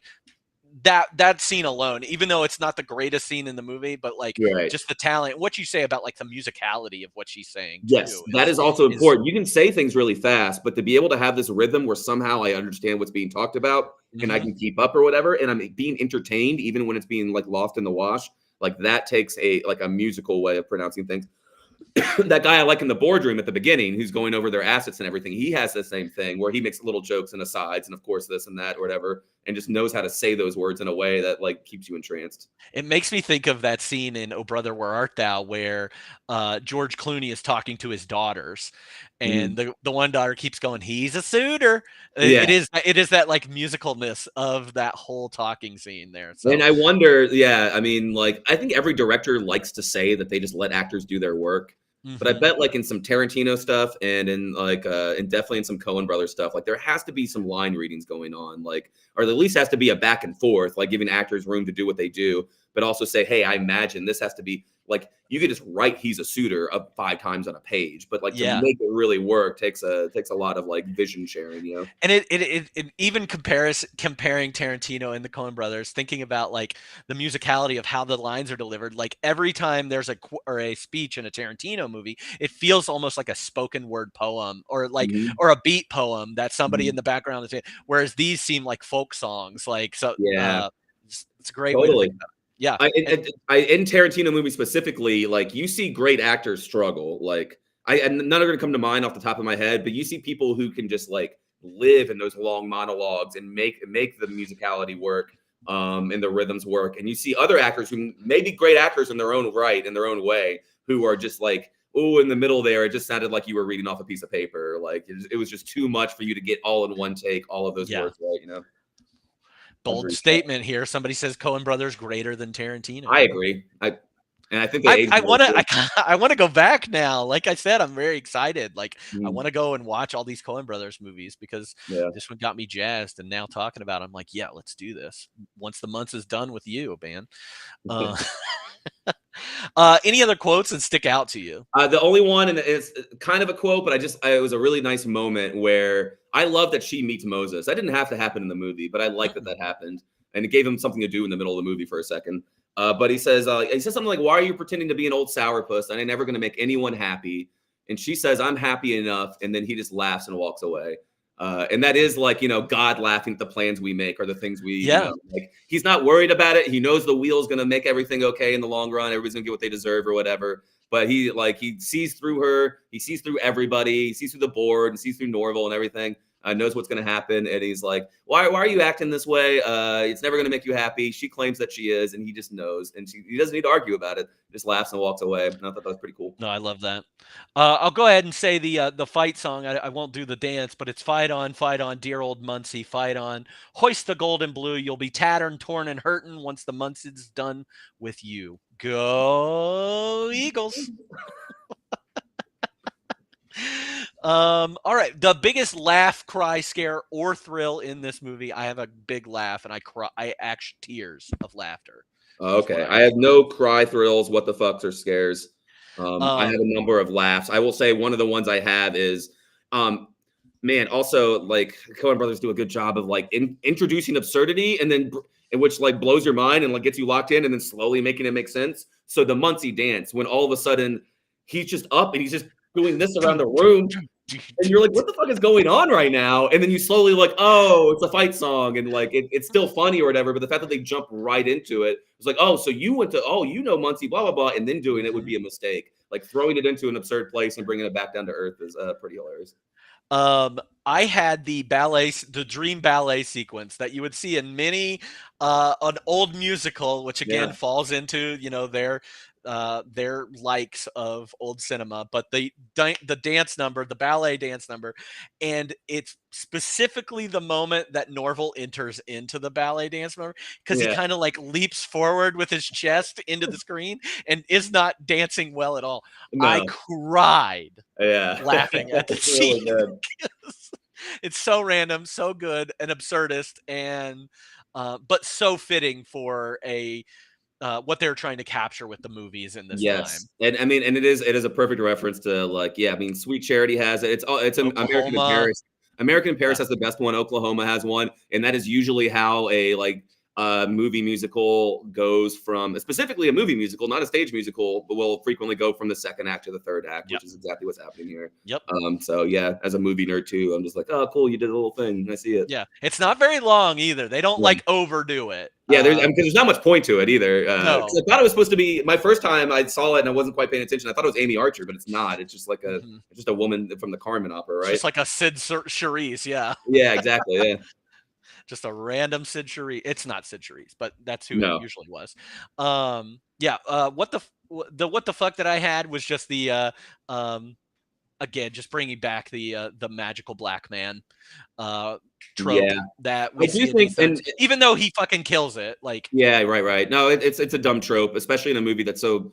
that scene alone, even though it's not the greatest scene in the movie, but like Right. just the talent, what you say about like the musicality of what she's saying Yes, too that is also is important. You can say things really fast, but to be able to have this rhythm where somehow I understand what's being talked about and I mhm. can keep up or whatever, and I'm being entertained even when it's being like lost in the wash, like that takes a musical way of pronouncing things. That guy I like in the boardroom at the beginning, who's going over their assets and everything, he has the same thing where he makes little jokes and asides, and of course this and that or whatever, and just knows how to say those words in a way that like keeps you entranced. It makes me think of that scene in "Oh Brother, Where Art Thou," where George Clooney is talking to his daughters, Mhm. and the one daughter keeps going, "He's a suitor." Yeah. It is that like musicalness of that whole talking scene there. And So I wonder, yeah, I mean, like, I think every director likes to say that they just let actors do their work. But I mhm. bet, like, in some Tarantino stuff and in, like, and definitely in some Coen Brothers stuff, like, there has to be some line readings going on, like, or at least has to be a back and forth, like, giving actors room to do what they do, but also say, hey, I imagine this has to be, like, you could just write "he's a suitor" up 5 times on a page, but, like, to Yeah. make it really work takes a lot of, like, vision sharing, you know? And it even comparing Tarantino and the Coen Brothers, thinking about like the musicality of how the lines are delivered. Like every time there's or a speech in a Tarantino movie, it feels almost like a spoken word poem or like Mhm. or a beat poem that somebody Mhm. in the background is saying. Whereas these seem like folk songs. Like so, Yeah, it's a great way to think totally. about it. Yeah, and In Tarantino movies specifically, like you see great actors struggle. Like and none are going to come to mind off the top of my head, but you see people who can just like live in those long monologues and make the musicality work, and the rhythms work. And you see other actors who may be great actors in their own right, in their own way, who are just like, oh, in the middle there, it just sounded like you were reading off a piece of paper. Like it was just too much for you to get all in one take, all of those yeah, words right. You know, bold agreed. statement here. Somebody says Coen Brothers greater than I Tarantino. agree. And I think they aged I really want to good. I want to go back now. Like I said, I'm very excited. Like I Mm, want to go and watch all these Coen Brothers movies because yeah. this one got me jazzed. And now talking about it, I'm like, yeah, let's do this. Once the month is done with you, man. Uh, any other quotes that stick out to you? The only one, and it's kind of a quote, but it was a really nice moment where I love that she meets Moses. That didn't have to happen in the movie, but I like that Mm-mm. that happened, and it gave him something to do in the middle of the movie for a second. But he says something like, "Why are you pretending to be an old sourpuss? And I'm never going to make anyone happy." And she says, "I'm happy enough," and then he just laughs and walks away. And that is like, God laughing at the plans we make or the things we, Yeah, like he's not worried about it. He knows the wheel's going to make everything okay in the long run. Everybody's going to get what they deserve or whatever. But he sees through her. He sees through everybody. He sees through the board and sees through Norval and everything. Knows what's going to happen. And he's like, why are you acting this way? It's never going to make you happy. She claims that she is. And he just knows. And he doesn't need to argue about it. Just laughs and walks away. And I thought that was pretty cool. no, I love that. I'll go ahead and say the fight song. I won't do the dance, but it's fight on, dear old Muncie, fight on. Hoist the gold and blue. You'll be tattered, torn, and hurting once the month is done with you. Go Eagles. All right. The biggest laugh, cry, scare, or thrill in this movie. I have a big laugh, and I cry. I actually tears of laughter. Okay, I have no cry thrills, what the fucks, or scares. I have a number of laughs. I will say one of the ones I have is, man. Also, like Coen Brothers do a good job of like introducing absurdity, and then in which like blows your mind and like gets you locked in, and then slowly making it make sense. So the Muncie dance, when all of a sudden he's just up and he's just doing this around the room. And you're like, what the fuck is going on right now? And then you slowly like, oh, it's a fight song. And like, it's still funny or whatever. But the fact that they jump right into it, it's like, oh, so you went to, oh, you know, Muncie, blah, blah, blah. And then doing it would be a mistake. Like throwing it into an absurd place and bringing it back down to earth is pretty hilarious. I had the dream ballet sequence that you would see in many an old musical, which again falls into their likes of old cinema, but the dance number, the ballet dance number, and it's specifically the moment that Norval enters into the ballet dance number because he kind of like leaps forward with his chest into the screen and is not dancing well at all. No. I cried laughing at the It's really scene. good. It's so random, so good, and absurdist, and but so fitting for a what they're trying to capture with the movies in this time. And I mean, and it is a perfect reference to like, I mean, Sweet Charity has it. It's an American in Paris. American in Paris has the best one. Oklahoma has one, and that is usually how a like movie musical goes from, specifically a movie musical, not a stage musical, but will frequently go from the second act to the third act, which is exactly what's happening here. So yeah, as a movie nerd too, I'm just like, oh, cool, you did a little thing. I see it. Yeah, it's not very long either. They don't like overdo it. Yeah, there's not much point to it either. No. I thought it was supposed to be, my first time I saw it and I wasn't quite paying attention. I thought it was Amy Archer, but it's not. It's just like just a woman from the Carmen opera, right? Just like a Sid Charisse, yeah. Yeah, exactly. Yeah. Just a random Sid Charisse. It's not Sid Charisse, but that's who it usually was. What the fuck that I had was just the again, just bringing back the magical black man trope that we see in these films, even though he fucking kills it. Like, right. No, it's a dumb trope, especially in a movie that's so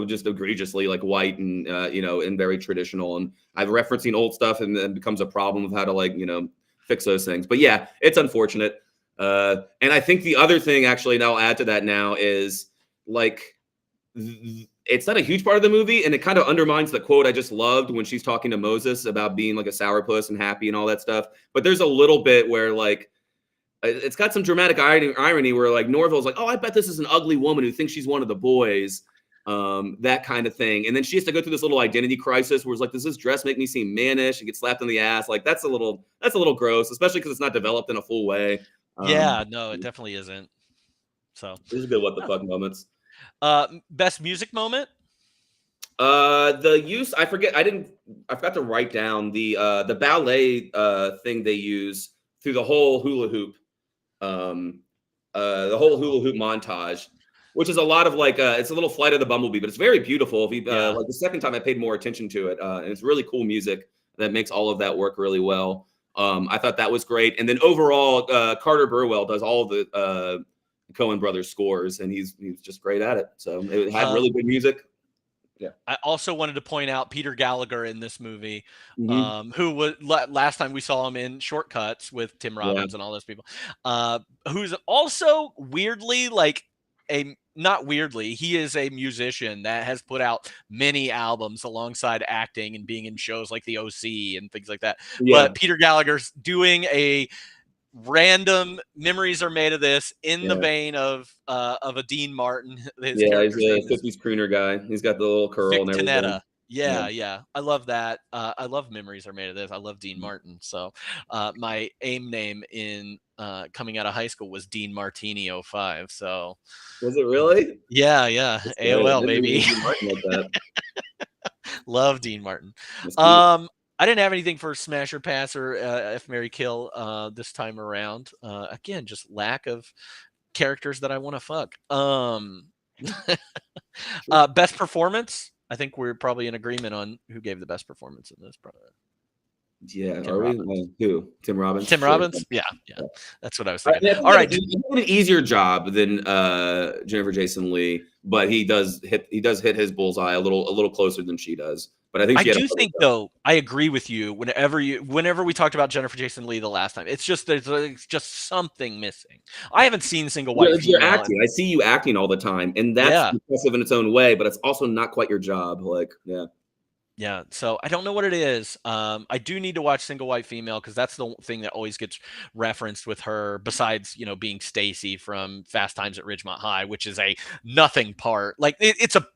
just egregiously like white and and very traditional. And I'm referencing old stuff, and then becomes a problem of how to like fix those things. But yeah, it's unfortunate. And I think the other thing, actually, and I'll add to that now, is like it's not a huge part of the movie, and it kind of undermines the quote I just loved when she's talking to Moses about being like a sourpuss and happy and all that stuff. But there's a little bit where like it's got some dramatic irony where like Norville's like, oh, I bet this is an ugly woman who thinks she's one of the boys. That kind of thing. And then she has to go through this little identity crisis where it's like, does this dress make me seem mannish? And get slapped on the ass. Like that's a little gross, especially because it's not developed in a full way. No, it definitely isn't. So this is a good what the fuck moments. Best music moment? The use, I forgot to write down the ballet thing they use through the whole hula hoop montage, which is a lot of like it's a little Flight of the Bumblebee, but it's very beautiful. If you like the second time I paid more attention to it, and it's really cool music that makes all of that work really well. I thought that was great. And then overall, Carter Burwell does all of the Coen Brothers scores, and he's just great at it. So it had really good music. Yeah. I also wanted to point out Peter Gallagher in this movie, who was last time we saw him in Shortcuts with Tim Robbins and all those people, who's also weirdly he is a musician that has put out many albums alongside acting and being in shows like The OC and things like that. But Peter Gallagher's doing a random Memories Are Made of This in the vein of a Dean Martin. He's a 50s crooner guy. He's got the little curl and everything. Yeah. I love that. I love Memories Are Made of This. I love Dean Martin. So my AIM name in coming out of high school was Dean Martini 05. So was it really? Yeah. AOL, baby. Love Dean Martin. I didn't have anything for Smash or Pass or F, Marry, Kill this time around. Again, just lack of characters that I want to fuck. Best performance. I think we're probably in agreement on who gave the best performance in this. Yeah, Tim Robbins. Who? Tim Robbins. Tim Robbins. Yeah. That's what I was thinking. All right, he did an easier job than Jennifer Jason Leigh, but he does hit his bullseye a little closer than she does. But I think I she had a do better think, job. though, I agree with you. Whenever we talked about Jennifer Jason Leigh the last time, it's just there's just something missing. I haven't seen Single White It's your Female. acting. I see you acting all the time, and that's Yeah. impressive in its own way. But it's also not quite your job. Like, yeah. Yeah, so I don't know what it is. I do need to watch Single White Female because that's the thing that always gets referenced with her. Besides, being Stacy from Fast Times at Ridgemont High, which is a nothing part. Like it's a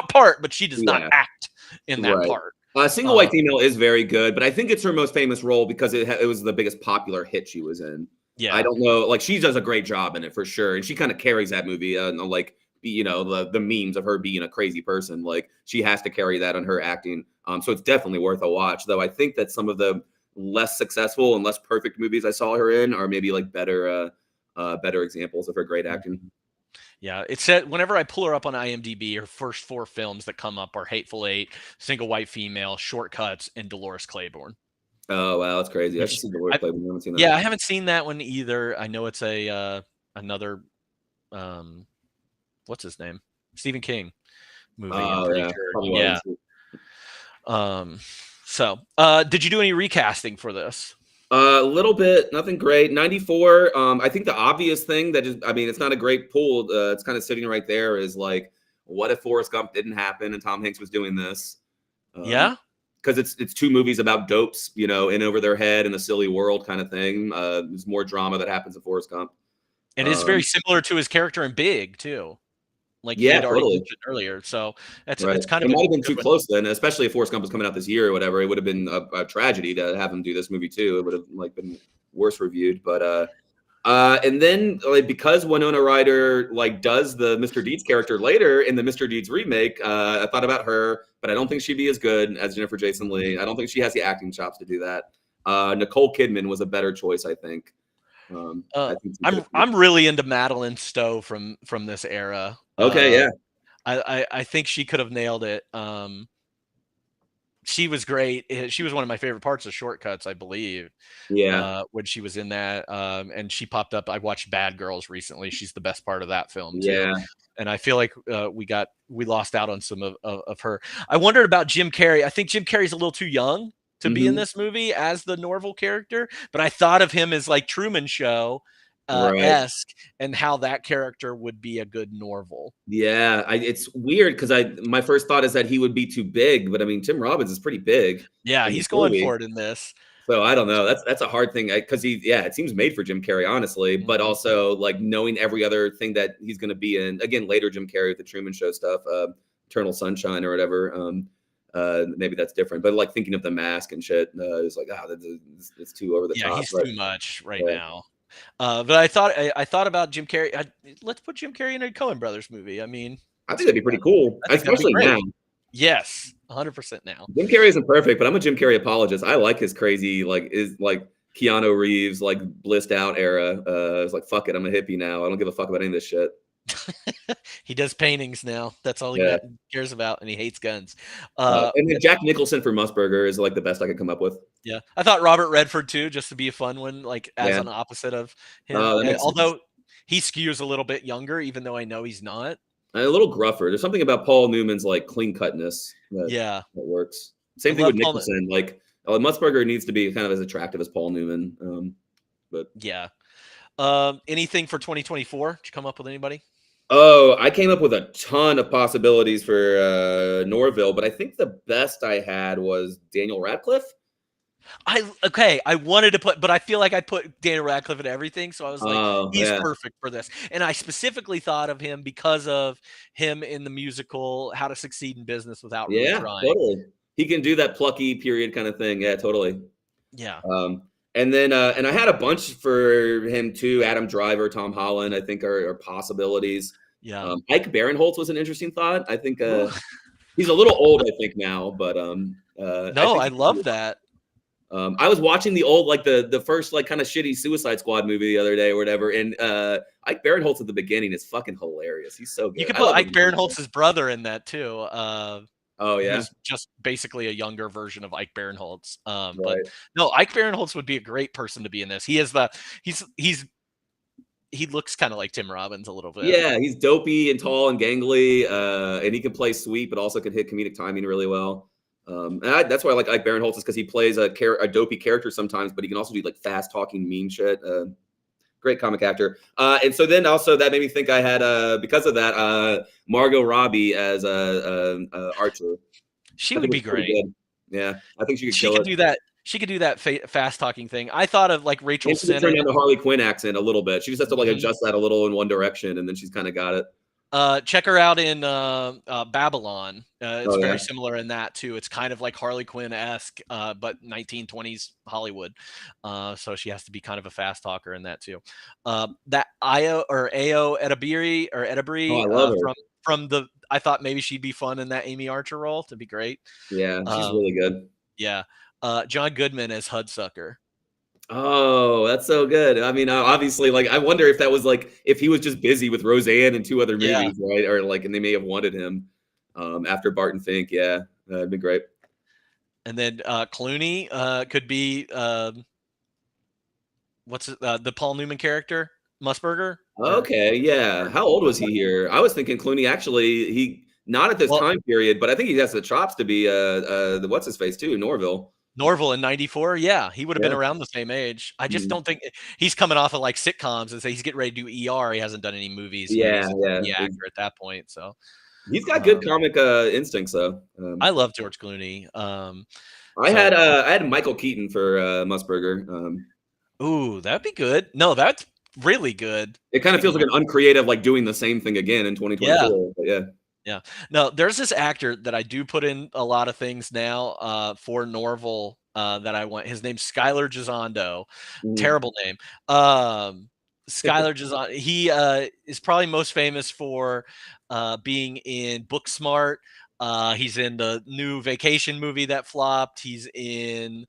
part, but she does not Yeah. act in that Right. part. Single White Female is very good, but I think it's her most famous role because it was the biggest popular hit she was in. Yeah, I don't know, like she does a great job in it for sure, and she kind of carries that movie. Like the memes of her being a crazy person, like she has to carry that on her acting. So it's definitely worth a watch. Though I think that some of the less successful and less perfect movies I saw her in are maybe like better examples of her great acting. yeah. It said whenever I pull her up on IMDb, her first 4 films that come up are Hateful Eight, Single White Female, Shortcuts, and Dolores Claiborne. Oh wow, that's crazy. I Which should see the word play. I haven't seen that. Yeah, I haven't seen that one either. I know it's another what's his name? Stephen King movie, I'm Oh pretty yeah, sure. probably Yeah. Did you do any recasting for this? A little bit, nothing great. 94. I think the obvious thing that is, I mean, it's not a great pool. It's kind of sitting right there is like, what if Forrest Gump didn't happen and Tom Hanks was doing this? Yeah. Because it's 2 movies about dopes, in over their head in a silly world kind of thing. There's more drama that happens in Forrest Gump. It is very similar to his character in Big too. Like he Yeah, had already totally. mentioned earlier. So Right. it's kind It of might have been good too one. close then, especially if Forrest Gump was coming out this year or whatever. It would have been a tragedy to have him do this movie too. It would have like been worse reviewed. But and then like because Winona Ryder like does the Mr. Deeds character later in the Mr. Deeds remake, I thought about her, but I don't think she'd be as good as Jennifer Jason Leigh. I don't think she has the acting chops to do that. Nicole Kidman was a better choice, I think. I think I'm really into Madeline Stowe from this era. Okay, yeah. I think she could have nailed it. She was great. She was one of my favorite parts of Shortcuts, I believe. Yeah. When she was in that, and she popped up. I watched Bad Girls recently. She's the best part of that film too. Yeah. And I feel like we lost out on some of her. I wondered about Jim Carrey. I think Jim Carrey's a little too young to be in this movie as the Norval character, but I thought of him as like Truman Show Right. esque and how that character would be a good Norval. Yeah, it's weird because my first thought is that he would be too big, but I mean Tim Robbins is pretty big. Yeah, in he's this going movie. for it in this. So I don't know. That's a hard thing because it seems made for Jim Carrey, honestly, but also like knowing every other thing that he's going to be in. Again, later Jim Carrey with the Truman Show stuff, Eternal Sunshine or whatever. Maybe that's different, but like thinking of The Mask and shit, it's like it's too over the top. Yeah, he's too much right now. But I thought about Jim Carrey. Let's put Jim Carrey in a Coen Brothers movie. I mean, I think that'd be pretty cool, especially now. Yes, 100% now. Jim Carrey isn't perfect, but I'm a Jim Carrey apologist. I like his crazy, like Keanu Reeves, like blissed out era. It's like fuck it, I'm a hippie now. I don't give a fuck about any of this shit. He does paintings now. That's all he cares about, and he hates guns. And then Jack Nicholson for Musburger is like the best I could come up with. Yeah, I thought Robert Redford too, just to be a fun one, like as an opposite of him. Although he skews a little bit younger, even though I know he's not. A little gruffer. There's something about Paul Newman's like clean cutness that works. Same thing with Nicholson. Like Musburger needs to be kind of as attractive as Paul Newman. But yeah. Anything for 2024? Did you come up with anybody? Oh, I came up with a ton of possibilities for Norville, but I think the best I had was Daniel Radcliffe. I wanted to put, but I feel like I put Daniel Radcliffe in everything, so I was like, he's perfect for this. And I specifically thought of him because of him in the musical How to Succeed in Business Without Really Trying. Totally. He can do that plucky period kind of thing. Yeah, totally. Yeah. And then and I had a bunch for him too. Adam Driver, Tom Holland, I think are possibilities. Yeah. Ike Barinholtz was an interesting thought. I think he's a little old, I think now, but no, I love that. I was watching the old, like the first like kind of shitty Suicide Squad movie the other day or whatever, and Ike Barinholtz at the beginning is fucking hilarious. He's so good. You could put Ike Barinholtz's brother in that too. Oh yeah, who's just basically a younger version of Ike Barinholtz. But no, Ike Barinholtz would be a great person to be in this. He is he looks kind of like Tim Robbins a little bit. Yeah, he's dopey and tall and gangly, and he can play sweet, but also can hit comedic timing really well. That's why I like Baron Holtz, is because he plays a dopey character sometimes, but he can also do like fast talking mean shit. Great comic actor. And so then also that made me think I had because of that Margot Robbie as Archer. She would be great. Good. Yeah, I think she could kill could it. do that. She could do that fast talking thing. I thought of like Rachel And she could Sennett. turn down the Harley Quinn accent a little bit. She just has to like adjust that a little in one direction, and then she's kind of got it. Check her out in Babylon. It's very similar in that too. It's kind of like Harley Quinn-esque, but 1920s Hollywood. So she has to be kind of a fast talker in that too. That Ayo Edebiri I love her. from the. I thought maybe she'd be fun in that Amy Archer role. To be great. Yeah, she's really good. Yeah. John Goodman as Hudsucker. Oh, that's so good. I mean, obviously, like, I wonder if that was like if he was just busy with Roseanne and 2 other movies, right? Or like, and they may have wanted him after Barton Fink. Yeah, that'd be great. And then Clooney could be what's it, the Paul Newman character, Musburger. Okay, yeah. How old was he here? I was thinking Clooney actually he not at this time period, but I think he has the chops to be the what's his face too, Norville in 94. Yeah, he would have been around the same age. I just don't think he's coming off of like sitcoms and say he's getting ready to do ER. He hasn't done any movies. Yeah. Actor at that point. So he's got good comic instincts, though. I love George Clooney. I had Michael Keaton for Musburger. Ooh, that'd be good. No, that's really good. It kind of feels like an uncreative, like doing the same thing again in 2024. Yeah. Yeah. No, there's this actor that I do put in a lot of things now for Norville that I want. His name's Skylar Gisondo. Terrible name. Skylar Gisondo. He is probably most famous for being in Booksmart. He's in the new Vacation movie that flopped. He's in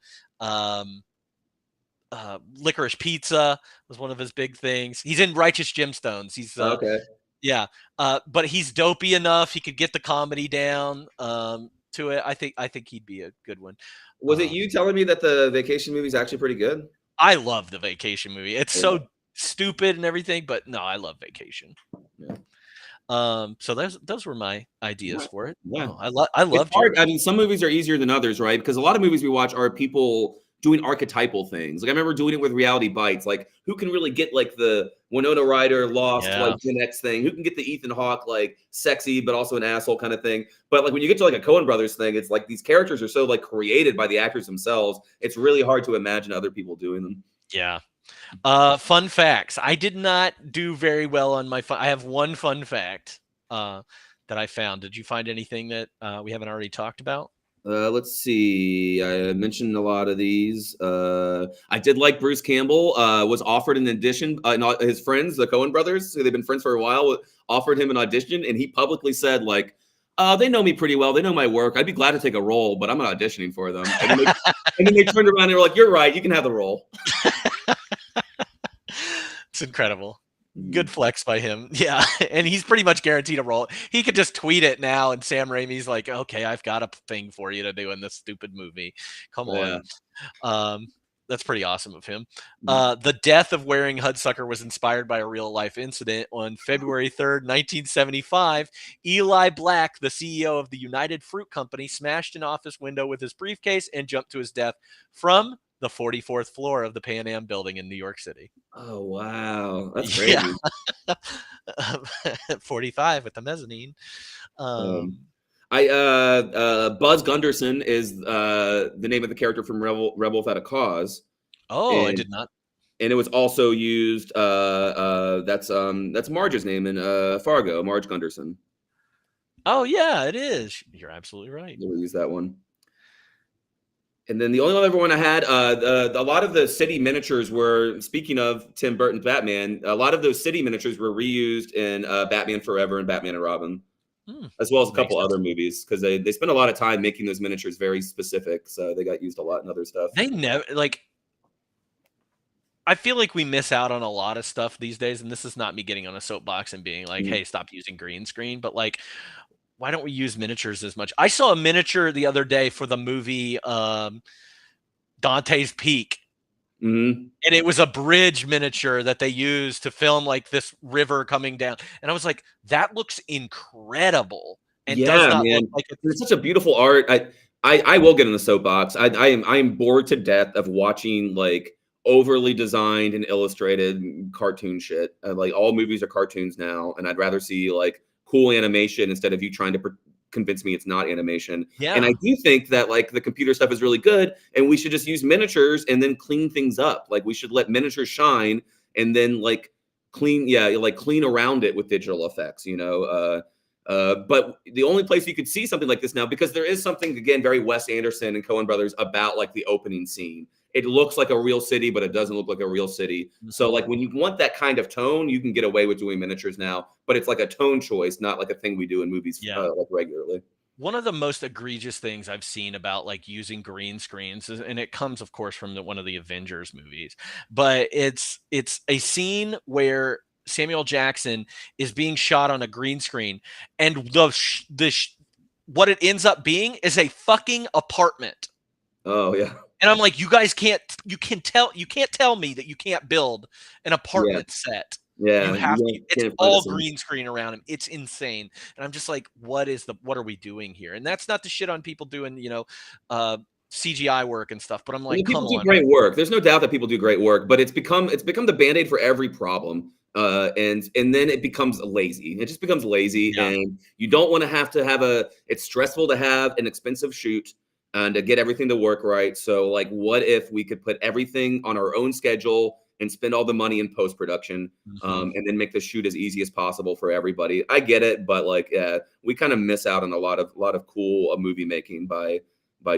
Licorice Pizza was one of his big things. He's in Righteous Gemstones. He's okay. Yeah, but he's dopey enough. He could get the comedy down to it. I think he'd be a good one. Was it you telling me that the Vacation movie is actually pretty good? I love the Vacation movie. It's so stupid and everything, but no, I love Vacation. Yeah. So those were my ideas for it. Yeah, I love. I mean, some movies are easier than others, right? Because a lot of movies we watch are people doing archetypal things. Like I remember doing it with Reality Bites. Like who can really get like the Winona Ryder Lost like Gen X thing? Who can get the Ethan Hawke like sexy but also an asshole kind of thing? But like when you get to like a Coen Brothers thing, it's like these characters are so like created by the actors themselves. It's really hard to imagine other people doing them. Yeah. Fun facts. I did not do very well on my I have one fun fact that I found. Did you find anything that we haven't already talked about? Let's see. I mentioned a lot of these. I did like Bruce Campbell. Was offered an audition. His friends, the Coen brothers, who they've been friends for a while, offered him an audition, and he publicly said, like, they know me pretty well. They know my work. I'd be glad to take a role, but I'm not auditioning for them. And then they turned around and they were like, "You're right. You can have the role." It's incredible. Good flex by him. Yeah. And he's pretty much guaranteed a role. He could just tweet it now and Sam Raimi's like, okay, I've got a thing for you to do in this stupid movie. Come on. That's pretty awesome of him. The death of Waring Hudsucker was inspired by a real life incident. On February 3rd, 1975, Eli Black, the CEO of the United Fruit Company, smashed an office window with his briefcase and jumped to his death from the 44th floor of the Pan Am building in New York City. Oh, wow. That's crazy. Yeah. 45 with the mezzanine. Buzz Gunderson is the name of the character from Rebel Without a Cause. Oh, I did not. And it was also used. That's Marge's name in Fargo, Marge Gunderson. Oh yeah, it is. You're absolutely right. We'll use that one. And then the only other one I had, a lot of the city miniatures were, speaking of Tim Burton's Batman, a lot of those city miniatures were reused in Batman Forever and Batman and Robin, as well as a couple other movies, because they spent a lot of time making those miniatures very specific. So they got used a lot in other stuff. They never, like, I feel like we miss out on a lot of stuff these days. And this is not me getting on a soapbox and being like, hey, stop using green screen. But like, why don't we use miniatures as much? I saw a miniature the other day for the movie Dante's Peak. And it was a bridge miniature that they used to film like this river coming down. And I was like, that looks incredible. And does not look like it's such a beautiful art. I will get in the soapbox. I am bored to death of watching like overly designed and illustrated cartoon shit. Like all movies are cartoons now, and I'd rather see like cool animation instead of you trying to convince me it's not animation. Yeah. And I do think that like the computer stuff is really good, and we should just use miniatures and then clean things up. Like we should let miniatures shine and then like clean around it with digital effects. But the only place you could see something like this now, because there is something, again, very Wes Anderson and Coen Brothers about like the opening scene. It looks like a real city, but it doesn't look like a real city. So like when you want that kind of tone, you can get away with doing miniatures now, but it's like a tone choice, not like a thing we do in movies like regularly. One of the most egregious things I've seen about like using green screens and it comes of course from one of the Avengers movies, but it's a scene where Samuel Jackson is being shot on a green screen, and what it ends up being is a fucking apartment. Oh yeah. And I'm like, you can't tell me that you can't build an apartment set. Yeah, you have to. It's all green screen around him. It's insane. And I'm just like, what are we doing here? And that's not to shit on people doing, CGI work and stuff. But I'm like, people do great work. There's no doubt that people do great work, but it's become the Band-Aid for every problem. And then it becomes lazy. It just becomes lazy, and you don't want to have it's stressful to have an expensive shoot and to get everything to work right. So like, what if we could put everything on our own schedule and spend all the money in post-production, and then make the shoot as easy as possible for everybody? I get it, but like, we kind of miss out on a lot of cool movie making by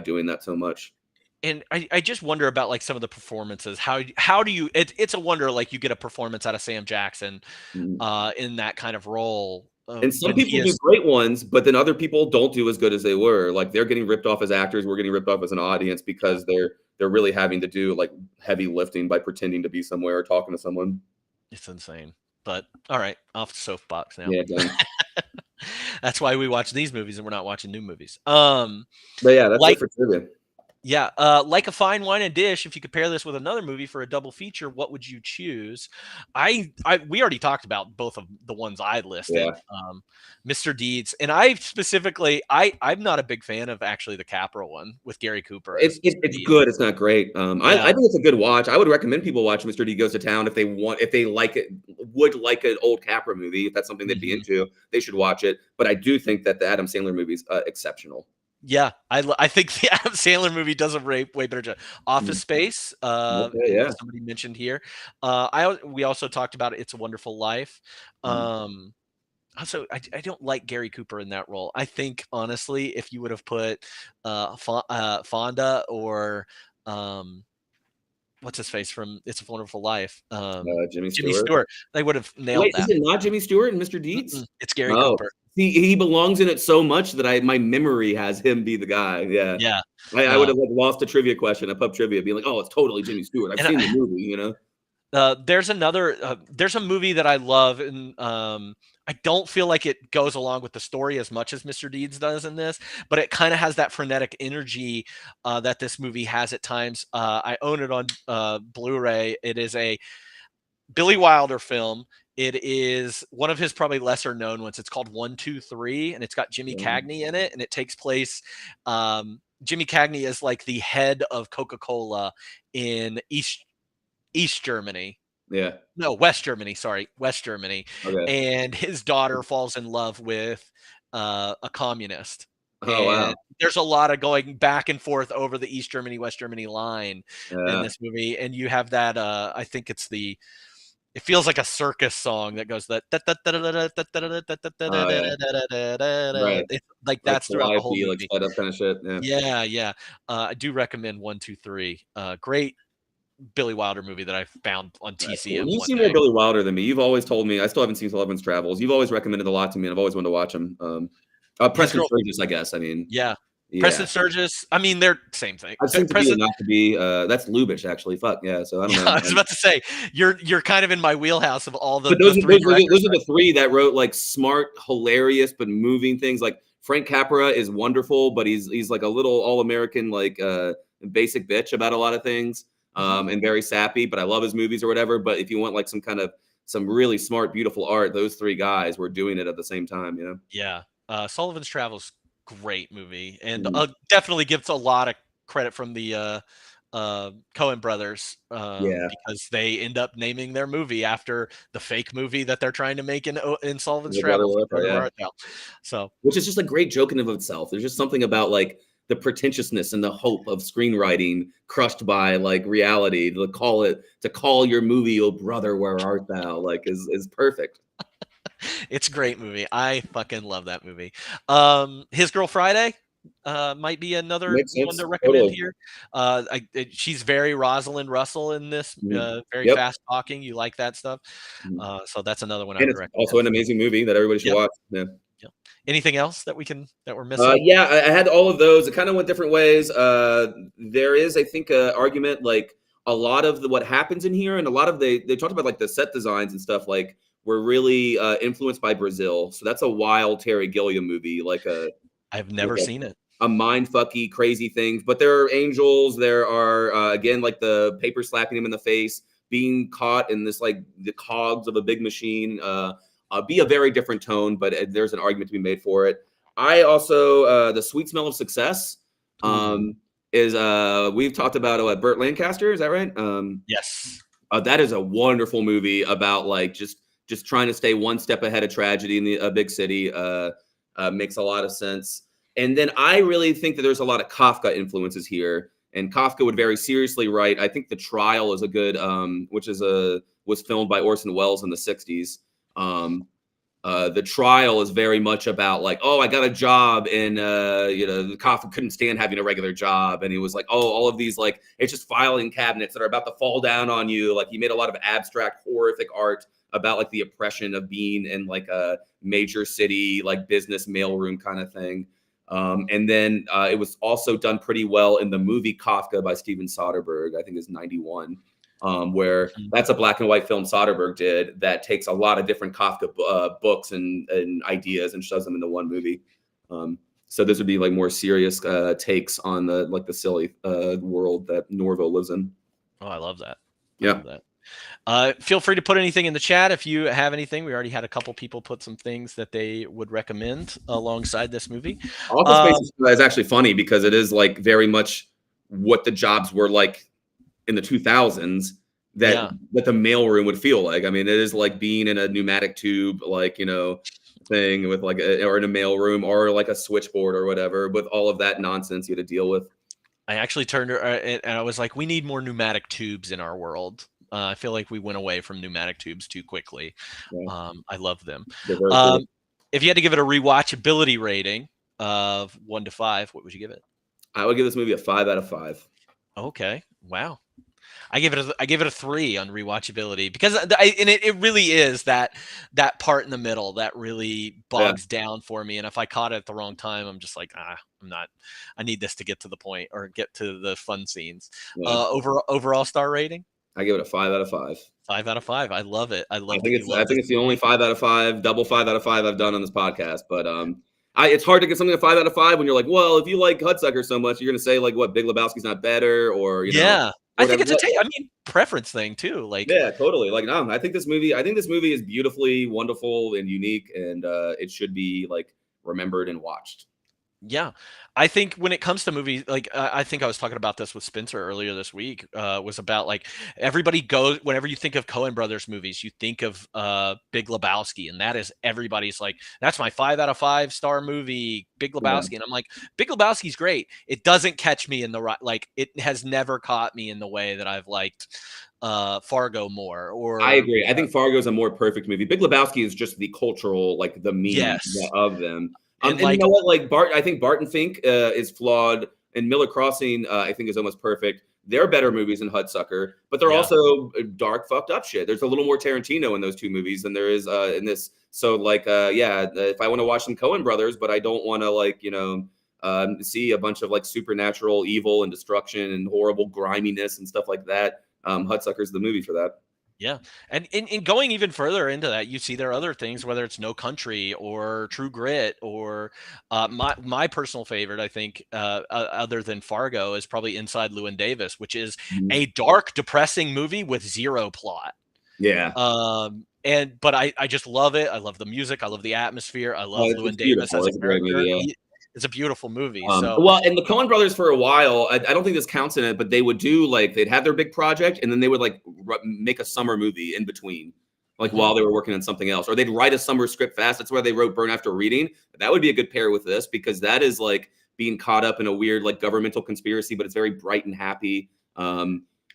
doing that so much. And I just wonder about like some of the performances. How do you? It's a wonder like you get a performance out of Sam Jackson, in that kind of role. And some people do great ones, but then other people don't do as good as they were. Like they're getting ripped off as actors. We're getting ripped off as an audience because they're really having to do like heavy lifting by pretending to be somewhere or talking to someone. It's insane. But all right, off the soapbox now. Yeah, done. That's why we watch these movies and we're not watching new movies. But yeah, that's like, it for trivia. Yeah, Like a Fine Wine and Dish. If you could pair this with another movie for a double feature, what would you choose? We already talked about both of the ones I listed. Yeah. Mr. Deeds, and I'm not a big fan of actually the Capra one with Gary Cooper. It's good. It's not great. I think it's a good watch. I would recommend people watch Mr. D Goes to Town if they like it, would like an old Capra movie. If that's something they'd be into, they should watch it. But I do think that the Adam Sandler movie is exceptional. Yeah, I think the Adam Sandler movie does a way better job. Office Space, somebody mentioned here. We also talked about It's a Wonderful Life. Also, I don't like Gary Cooper in that role. I think honestly, if you would have put Fonda or what's his face from It's a Wonderful Life, Jimmy Stewart, they would have nailed that. Is it not Jimmy Stewart and Mr. Deeds? It's Gary Cooper. He belongs in it so much that my memory has him be the guy. Yeah. Yeah. I would have like lost a trivia question, a pub trivia, being like, oh, it's totally Jimmy Stewart. I've seen the movie, There's a movie that I love, and I don't feel like it goes along with the story as much as Mr. Deeds does in this, but it kind of has that frenetic energy that this movie has at times. I own it on Blu-ray. It is a Billy Wilder film. It is one of his probably lesser known ones. It's called 1, 2, 3, and it's got Jimmy Cagney in it, and it takes place. Jimmy Cagney is like the head of Coca-Cola in East Germany. Yeah. No, West Germany. Sorry, West Germany. Okay. And his daughter falls in love with a communist. Oh, wow. There's a lot of going back and forth over the East Germany, West Germany line in this movie, and you have that. I think it feels like a circus song that goes that like that's throughout the whole movie. Like set up kind of shit. Yeah. I do recommend 1, 2, 3. Great Billy Wilder movie that I found on TCM. You've seen more Billy Wilder than me. You've always told me. I still haven't seen Sullivan's Travels. You've always recommended a lot to me, and I've always wanted to watch them. Preston Sturgis, I guess. I mean, yeah. Preston Sturgis. I mean, they're same thing. I've seen To Be or Not to Be. That's Lubitsch, actually. Fuck yeah. So I don't know. I was about to say you're kind of in my wheelhouse of all the. But those are the three that wrote like smart, hilarious, but moving things. Like Frank Capra is wonderful, but he's like a little all-American, like basic bitch about a lot of things, and very sappy. But I love his movies or whatever. But if you want like some really smart, beautiful art, those three guys were doing it at the same time. Yeah. Sullivan's Travels great movie, and Mhm. definitely gets a lot of credit from the Coen brothers, Yeah, because they end up naming their movie after the fake movie that they're trying to make in Sullivan's Big Brother, Travels, Little Brother, Brother Where yeah. Art Thou. So Which is just a great joke in and of itself. There's just something about like the pretentiousness and the hope of screenwriting crushed by like reality. To call your movie "Oh Brother, Where Art Thou" like is perfect. it's a great movie. I fucking love that movie. His Girl Friday might be another Makes one sense. to recommend Totally. here. She's very Rosalind Russell in this, Mhm. very Yep. fast talking. You like that stuff. Mhm. So that's another one I And would it's also recommend. an amazing movie that everybody should Yep. watch. Yeah. Yep. Anything else that we're missing? Yeah, I had all of those. It kind of went different ways. There is, I think, a argument like a lot of what happens in here, and a lot of they talked about like the set designs and stuff like were really influenced by Brazil. So that's a wild Terry Gilliam movie, like I've with never seen it. a mind fucky crazy things. But there are angels. There are again like the paper slapping him in the face, being caught in this like the cogs of a big machine. Be a very different tone, but there's an argument to be made for it. I also the Sweet Smell of Success Ooh, is we've talked about Burt Lancaster. Is that right? yes. That is a wonderful movie about like just trying to stay one step ahead of tragedy in a big city. Makes a lot of sense. And then I really think that there's a lot of Kafka influences here. And Kafka would very seriously write. I think The Trial is a good, which is was filmed by Orson Welles in the '60s. Um, the Trial is very much about like, oh, I got a job, and Kafka couldn't stand having a regular job, and he was like, oh, all of these like it's just filing cabinets that are about to fall down on you. Like he made a lot of abstract, horrific art about like the oppression of being in like a major city like business mailroom kind of thing. And then it was also done pretty well in the movie Kafka by Steven Soderbergh. I think is '91, where Mhm. that's a black and white film Soderbergh did that takes a lot of different Kafka books and ideas and shoves them into one movie. So this would be like more serious takes on the silly world that Norville lives in. Oh, I love that. I Yeah. love that. Feel free to put anything in the chat if you have anything. We already had a couple people put some things that they would recommend alongside this movie. Office Space is actually funny because it is like very much what the jobs were like in the 2000s that Yeah. that the mailroom would feel like. I mean, it is like being in a pneumatic tube, like thing with like or in a mailroom or like a switchboard or whatever, with all of that nonsense you had to deal with. I actually turned and I was like, we need more pneumatic tubes in our world. I feel like we went away from pneumatic tubes too quickly. Yeah, I love them. they're very cool. Um, if you had to give it a rewatchability rating of 1 to 5, what would you give it? I would give this movie a 5 out of 5. Okay. Wow. I give it a 3 on rewatchability because it really is that part in the middle that really Yeah, bogs down for me. And if I caught it at the wrong time, I'm just like, I'm not. I need this to get to the point or get to the fun scenes. yeah. Overall star rating, I give it a 5 out of 5. 5 out of 5. I love it. I I love that think you it's love I this think it's the movie. only 5 out of 5, double 5 out of 5 I've done on this podcast. But it's hard to get something a 5 out of 5 when you're like, well, if you like Hudsucker so much, you're gonna say like what Big Lebowski's not better or Yeah, I think whatever. it's I mean, preference thing too. Like, Yeah, totally. Like, no, I think this movie is beautifully wonderful and unique, and it should be like remembered and watched. yeah, I think when it comes to movies, like I think I was talking about this with Spencer earlier this week. Was about like everybody goes whenever you think of Coen Brothers movies, you think of Big Lebowski, and that is everybody's like that's my 5 out of 5 star movie, Big Yeah. Lebowski, and I'm like Big Lebowski's great. It doesn't catch me in the right like it has never caught me in the way that I've liked Fargo more I or agree. I think Fargo is a more perfect movie. Big Lebowski is just the cultural, like the meme yes, of them. and And you like know what? Like I think Barton Fink is flawed, and Miller Crossing, I think, is almost perfect. They're better movies than Hudsucker, but they're yeah. also dark, fucked up shit. There's a little more Tarantino in those two movies than there is in this. So, like, if I want to watch some Coen Brothers, but I don't want to, like, see a bunch of like supernatural evil and destruction and horrible griminess and stuff like that, Hudsucker's the movie for that. Yeah, and in going even further into that, you see there are other things, whether it's No Country or True Grit or my personal favorite, I think, other than Fargo, is probably Inside Llewyn Davis, which is Mhm. a dark, depressing movie with zero plot. Yeah. But I just love it. I love the music. I love the atmosphere. I love Llewyn It's Davis beautiful. as a It's a great character. movie. Yeah. It's a beautiful movie. So Well, and the Coen brothers for a while, I don't think this counts in it, but they would do like they'd have their big project, and then they would like make a summer movie in between, like while they were working on something else, or they'd write a summer script fast. That's why they wrote Burn After Reading. That would be a good pair with this because that is like being caught up in a weird like governmental conspiracy, but it's very bright and happy.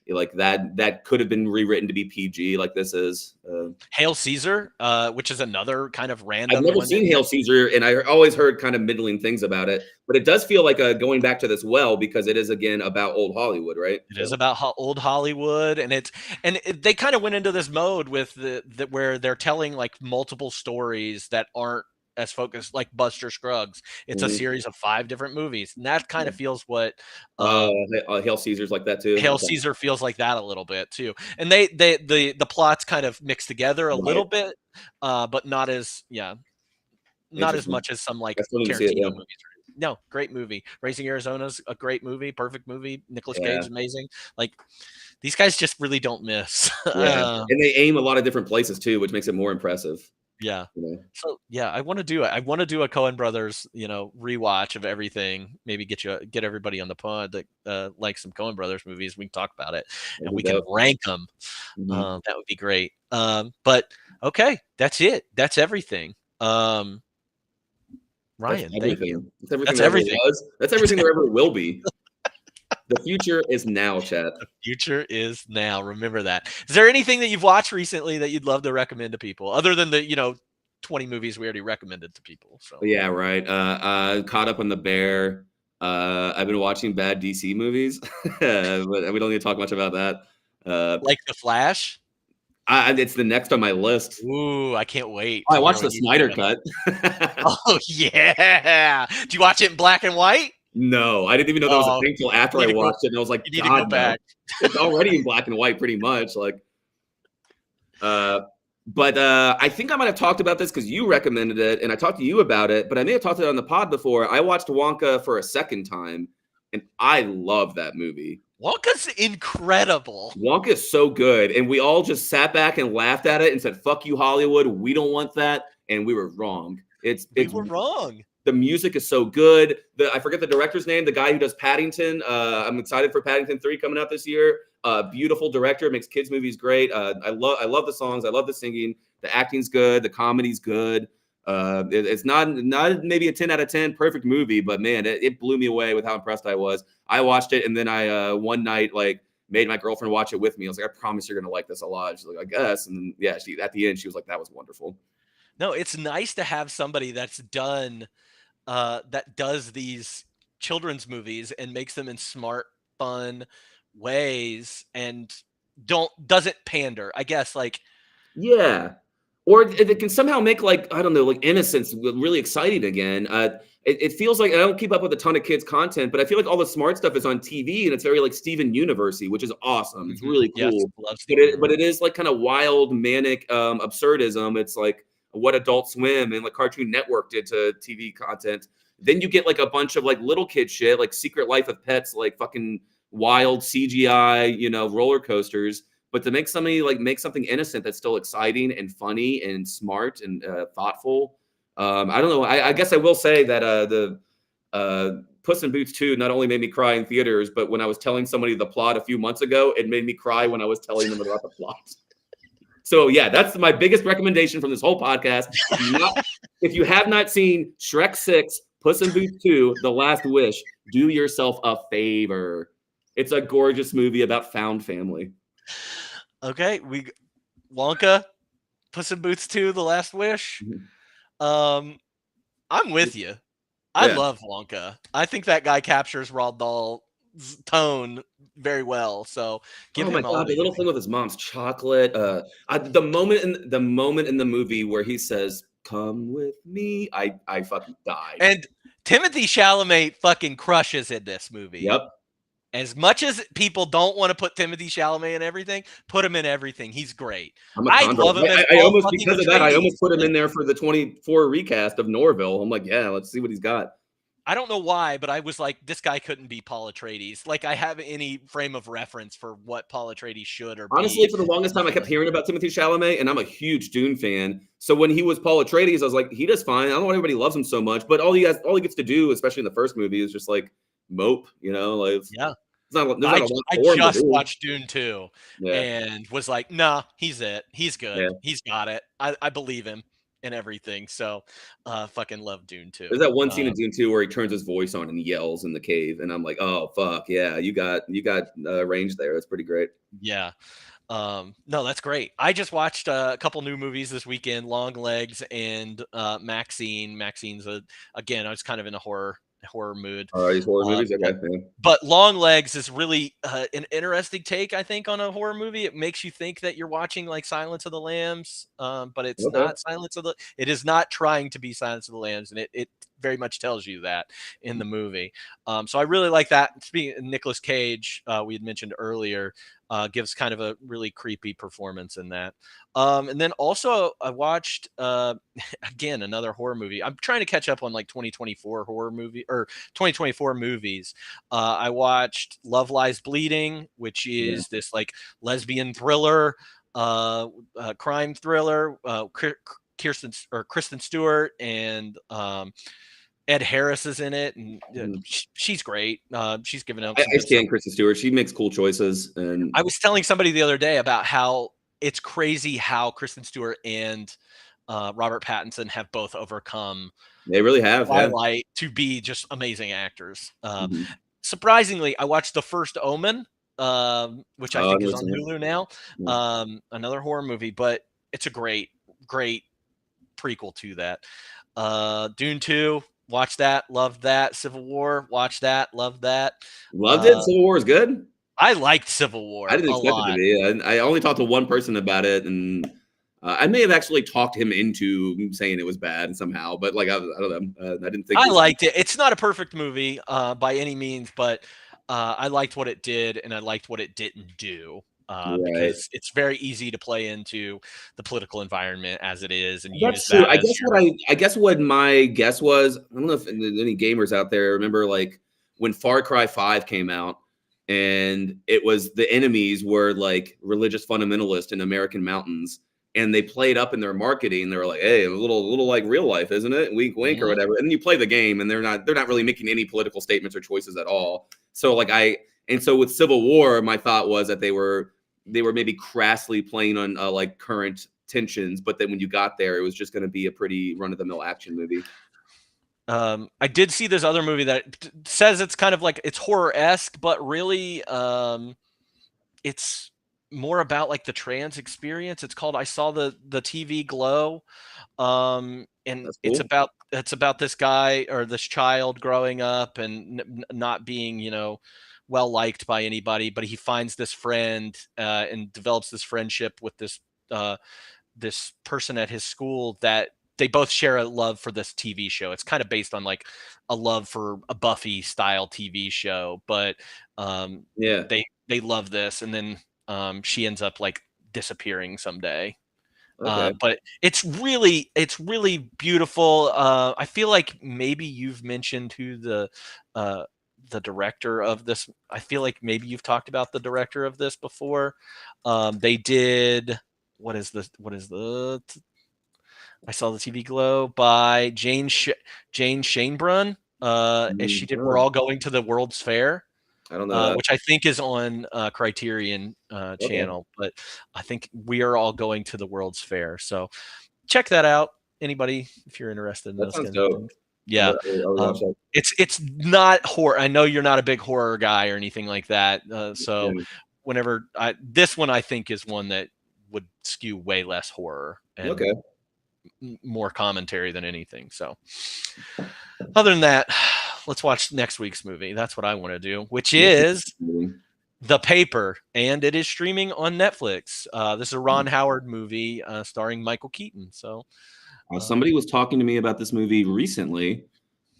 Like that could have been rewritten to be PG, like this is. Hail Caesar, which is another kind of random. I've never seen Hail Caesar, and I always heard kind of middling things about it. But it does feel like going back to this well because it is again about old Hollywood, right? It is about old Hollywood, and they kind of went into this mode with where they're telling like multiple stories that aren't as focused like Buster Scruggs. It's a series of 5 different movies, and that kind of feels what Hail Caesar's like that too. Hail Caesar feels like that a little bit too. And the plots kind of mix together a little bit, but not as much as some like Tarantino movies. No, great movie. Raising Arizona's a great movie, perfect movie. Nicolas Cage is amazing. Like these guys just really don't miss. And they aim a lot of different places too, which makes it more impressive. Yeah. So I want to do it. I want to do a Coen Brothers, rewatch of everything. Maybe get everybody on the pod that likes some Coen Brothers movies. We can talk about it and we can rank them. That would be great. But okay, that's it. That's everything. Ryan, thank you. That's everything. That's everything there ever will be. The future is now, chat. The future is now. Remember that. Is there anything that you've watched recently that you'd love to recommend to people, other than the 20 movies we already recommended to people? So yeah, right. Caught up on The Bear. I've been watching bad DC movies, but we don't need to talk much about that. Like The Flash. It's the next on my list. Ooh, I can't wait. I watched the Snyder cut. Oh yeah. Do you watch it in black and white? No, I didn't even know that was a thing until after I watched it, and I was like, you need to go back. It's already in black and white, pretty much. Like, but I think I might have talked about this because you recommended it, and I talked to you about it. But I may have talked about it on the pod before. I watched Wonka for a second time, and I love that movie. Wonka's incredible. Wonka is so good, and we all just sat back and laughed at it and said, "Fuck you, Hollywood. We don't want that," and we were wrong. We were wrong. The music is so good. I forget the director's name, the guy who does Paddington. I'm excited for Paddington 3 coming out this year. Beautiful director, makes kids movies great. I love the songs. I love the singing. The acting's good. The comedy's good. It's not maybe a 10 out of 10 perfect movie, but man, it blew me away with how impressed I was. I watched it, and then I one night like made my girlfriend watch it with me. I was like, I promise you're gonna like this a lot. She's like, I guess. And then, yeah, at the end she was like, that was wonderful. No, it's nice to have somebody that's done that does these children's movies and makes them in smart, fun ways and doesn't pander, I guess. Like, yeah, or it can somehow make like, I don't know, like innocence really exciting again. It feels like I don't keep up with a ton of kids content, but I feel like all the smart stuff is on TV and it's very like Steven Universe-y, which is awesome. It's really cool. Yes, but it is like kind of wild, manic absurdism. It's like what Adult Swim and like Cartoon Network did to TV content. Then you get like a bunch of like little kid shit, like Secret Life of Pets, like fucking wild CGI, roller coasters. But to make something innocent that's still exciting and funny and smart and thoughtful. I don't know. I guess I will say that the Puss in Boots 2 not only made me cry in theaters, but when I was telling somebody the plot a few months ago, it made me cry when I was telling them about the plot. So yeah, that's my biggest recommendation from this whole podcast. If you have not seen Shrek 6, Puss in Boots 2, The Last Wish, do yourself a favor. It's a gorgeous movie about found family. Okay, Wonka, Puss in Boots 2, The Last Wish. I'm with you. I love Wonka. I think that guy captures Roald Dahl's tone very well. So give him all. The little thing with his mom's chocolate. The moment in the movie where he says, "Come with me," I fucking died. And Timothée Chalamet fucking crushes in this movie. Yep. As much as people don't want to put Timothée Chalamet in everything, put him in everything. He's great. I love him. I almost because of that, I almost put him in there for the 24 recast of Norville. I'm like, yeah, let's see what he's got. I don't know why, but I was like, this guy couldn't be Paul Atreides. Like, I have any frame of reference for what Paul Atreides should or Honestly, be. for the longest time, I kept hearing about Timothy Chalamet, and I'm a huge Dune fan. So when he was Paul Atreides, I was like, he does fine. I don't know why everybody loves him so much, but all he gets to do, especially in the first movie, is just like mope. Like Yeah. there's not a I lot for him to just do. watched Dune 2 Yeah, and was like, nah, he's it. He's good. yeah. He's got it. I believe him and everything. So fucking love Dune 2. There's that one scene in Dune 2 where he turns his voice on and yells in the cave, and I'm like, oh fuck yeah, you got range there. That's pretty great. Yeah. No, that's great. I just watched a couple new movies this weekend, Long Legs and Maxine. Maxine's again, I was kind of in a horror mood. These horror movies, But, okay. Yeah. but Long Legs is really an interesting take, I think, on a horror movie. It makes you think that you're watching like Silence of the Lambs, but it's Okay. not It is not trying to be Silence of the Lambs, and it very much tells you that in the movie. So I really like that. Speaking of Nicolas Cage, we had mentioned earlier, gives kind of a really creepy performance in that. And then also I watched again another horror movie. I'm trying to catch up on like 2024 horror movie or 2024 movies. I watched Love Lies Bleeding, which is this like lesbian thriller, crime thriller. Kristen Stewart and Ed Harris is in it, and she's great. She's given out. I stand Kristen Stewart. She makes cool choices, and I was telling somebody the other day about how it's crazy how Kristen Stewart and Robert Pattinson have both overcome they really have Twilight to be just amazing actors. Surprisingly, I watched The First Omen, which I think is on Hulu now. Another horror movie, but it's a great prequel to that. Dune 2. Watch that, loved that. Civil War, watch that, loved that. Loved it. Civil War is good. I liked Civil War. I didn't expect it to be. I only talked to one person about it, and I may have actually talked him into saying it was bad somehow. But like I don't know. I didn't think I liked it. It's not a perfect movie by any means, but I liked what it did, and I liked what it didn't do. Because it's very easy to play into the political environment as it is, and that's true. I guess what my guess was. I don't know if any gamers out there remember like when Far Cry 5 came out, and it was the enemies were like religious fundamentalists in American mountains, and they played up in their marketing. They were like, "Hey, a little like real life, isn't it? Wink, wink, or whatever." And then you play the game, and they're not really making any political statements or choices at all. So so with Civil War, my thought was that they were maybe crassly playing on like current tensions, but then when you got there, it was just going to be a pretty run-of-the-mill action movie. I did see this other movie that says it's kind of like it's horror-esque, but really it's more about like the trans experience. It's called I Saw the TV Glow. And cool. it's about this guy or this child growing up and not being, well liked by anybody, but he finds this friend and develops this friendship with this person at his school that they both share a love for this TV show. It's kind of based on like a love for a Buffy style TV show, but they love this, and then she ends up like disappearing someday. Okay. But it's really beautiful. I feel like maybe you've mentioned who the director of this. I feel like maybe you've talked about the director of this before. They did what is the I Saw the TV Glow by Jane Shainbrun. She did We're All Going to the World's Fair. I don't know which I think is on Criterion channel, but I think We Are All Going to the World's Fair. So check that out. Anybody, if you're interested in that those sounds kinds dope. of things. Yeah. It's not horror. I know you're not a big horror guy or anything like that. So whenever this one, I think is one that would skew way less horror and more commentary than anything. So other than that, let's watch next week's movie. That's what I want to do, which is The Paper, and it is streaming on Netflix. This is a Ron Howard movie starring Michael Keaton. So somebody was talking to me about this movie recently,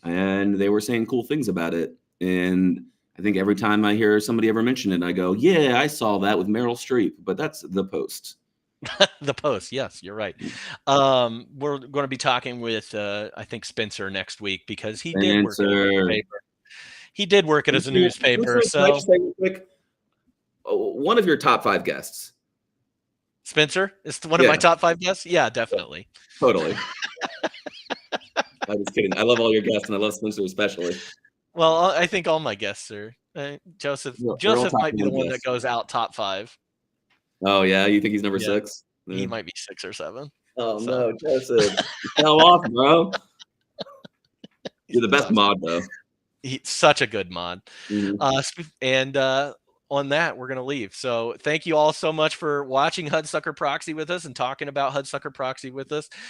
and they were saying cool things about it. And I think every time I hear somebody ever mention it, I go, "Yeah, I saw that with Meryl Streep," but that's The Post. The Post. Yes, you're right. We're going to be talking with I think Spencer next week because he did work at a Spencer. newspaper. He did work it as a newspaper. Spencer, can I So just say real quick, one of your top 5 guests. Spencer is one of my top 5 guests. Yeah, definitely. Totally. I'm just kidding. I love all your guests, and I love Spencer especially. Well, I think all my guests are. Joseph. They're all Joseph top might be the 1 one that guests. goes out top 5. Oh yeah, you think he's number 6? He might be 6 or 7. Oh So. no, Joseph, fell off, bro. You're the best awesome. mod, though. He's such a good mod. Mhm. And on that, we're going to leave. So thank you all so much for watching Hudsucker Proxy with us and talking about Hudsucker Proxy with us.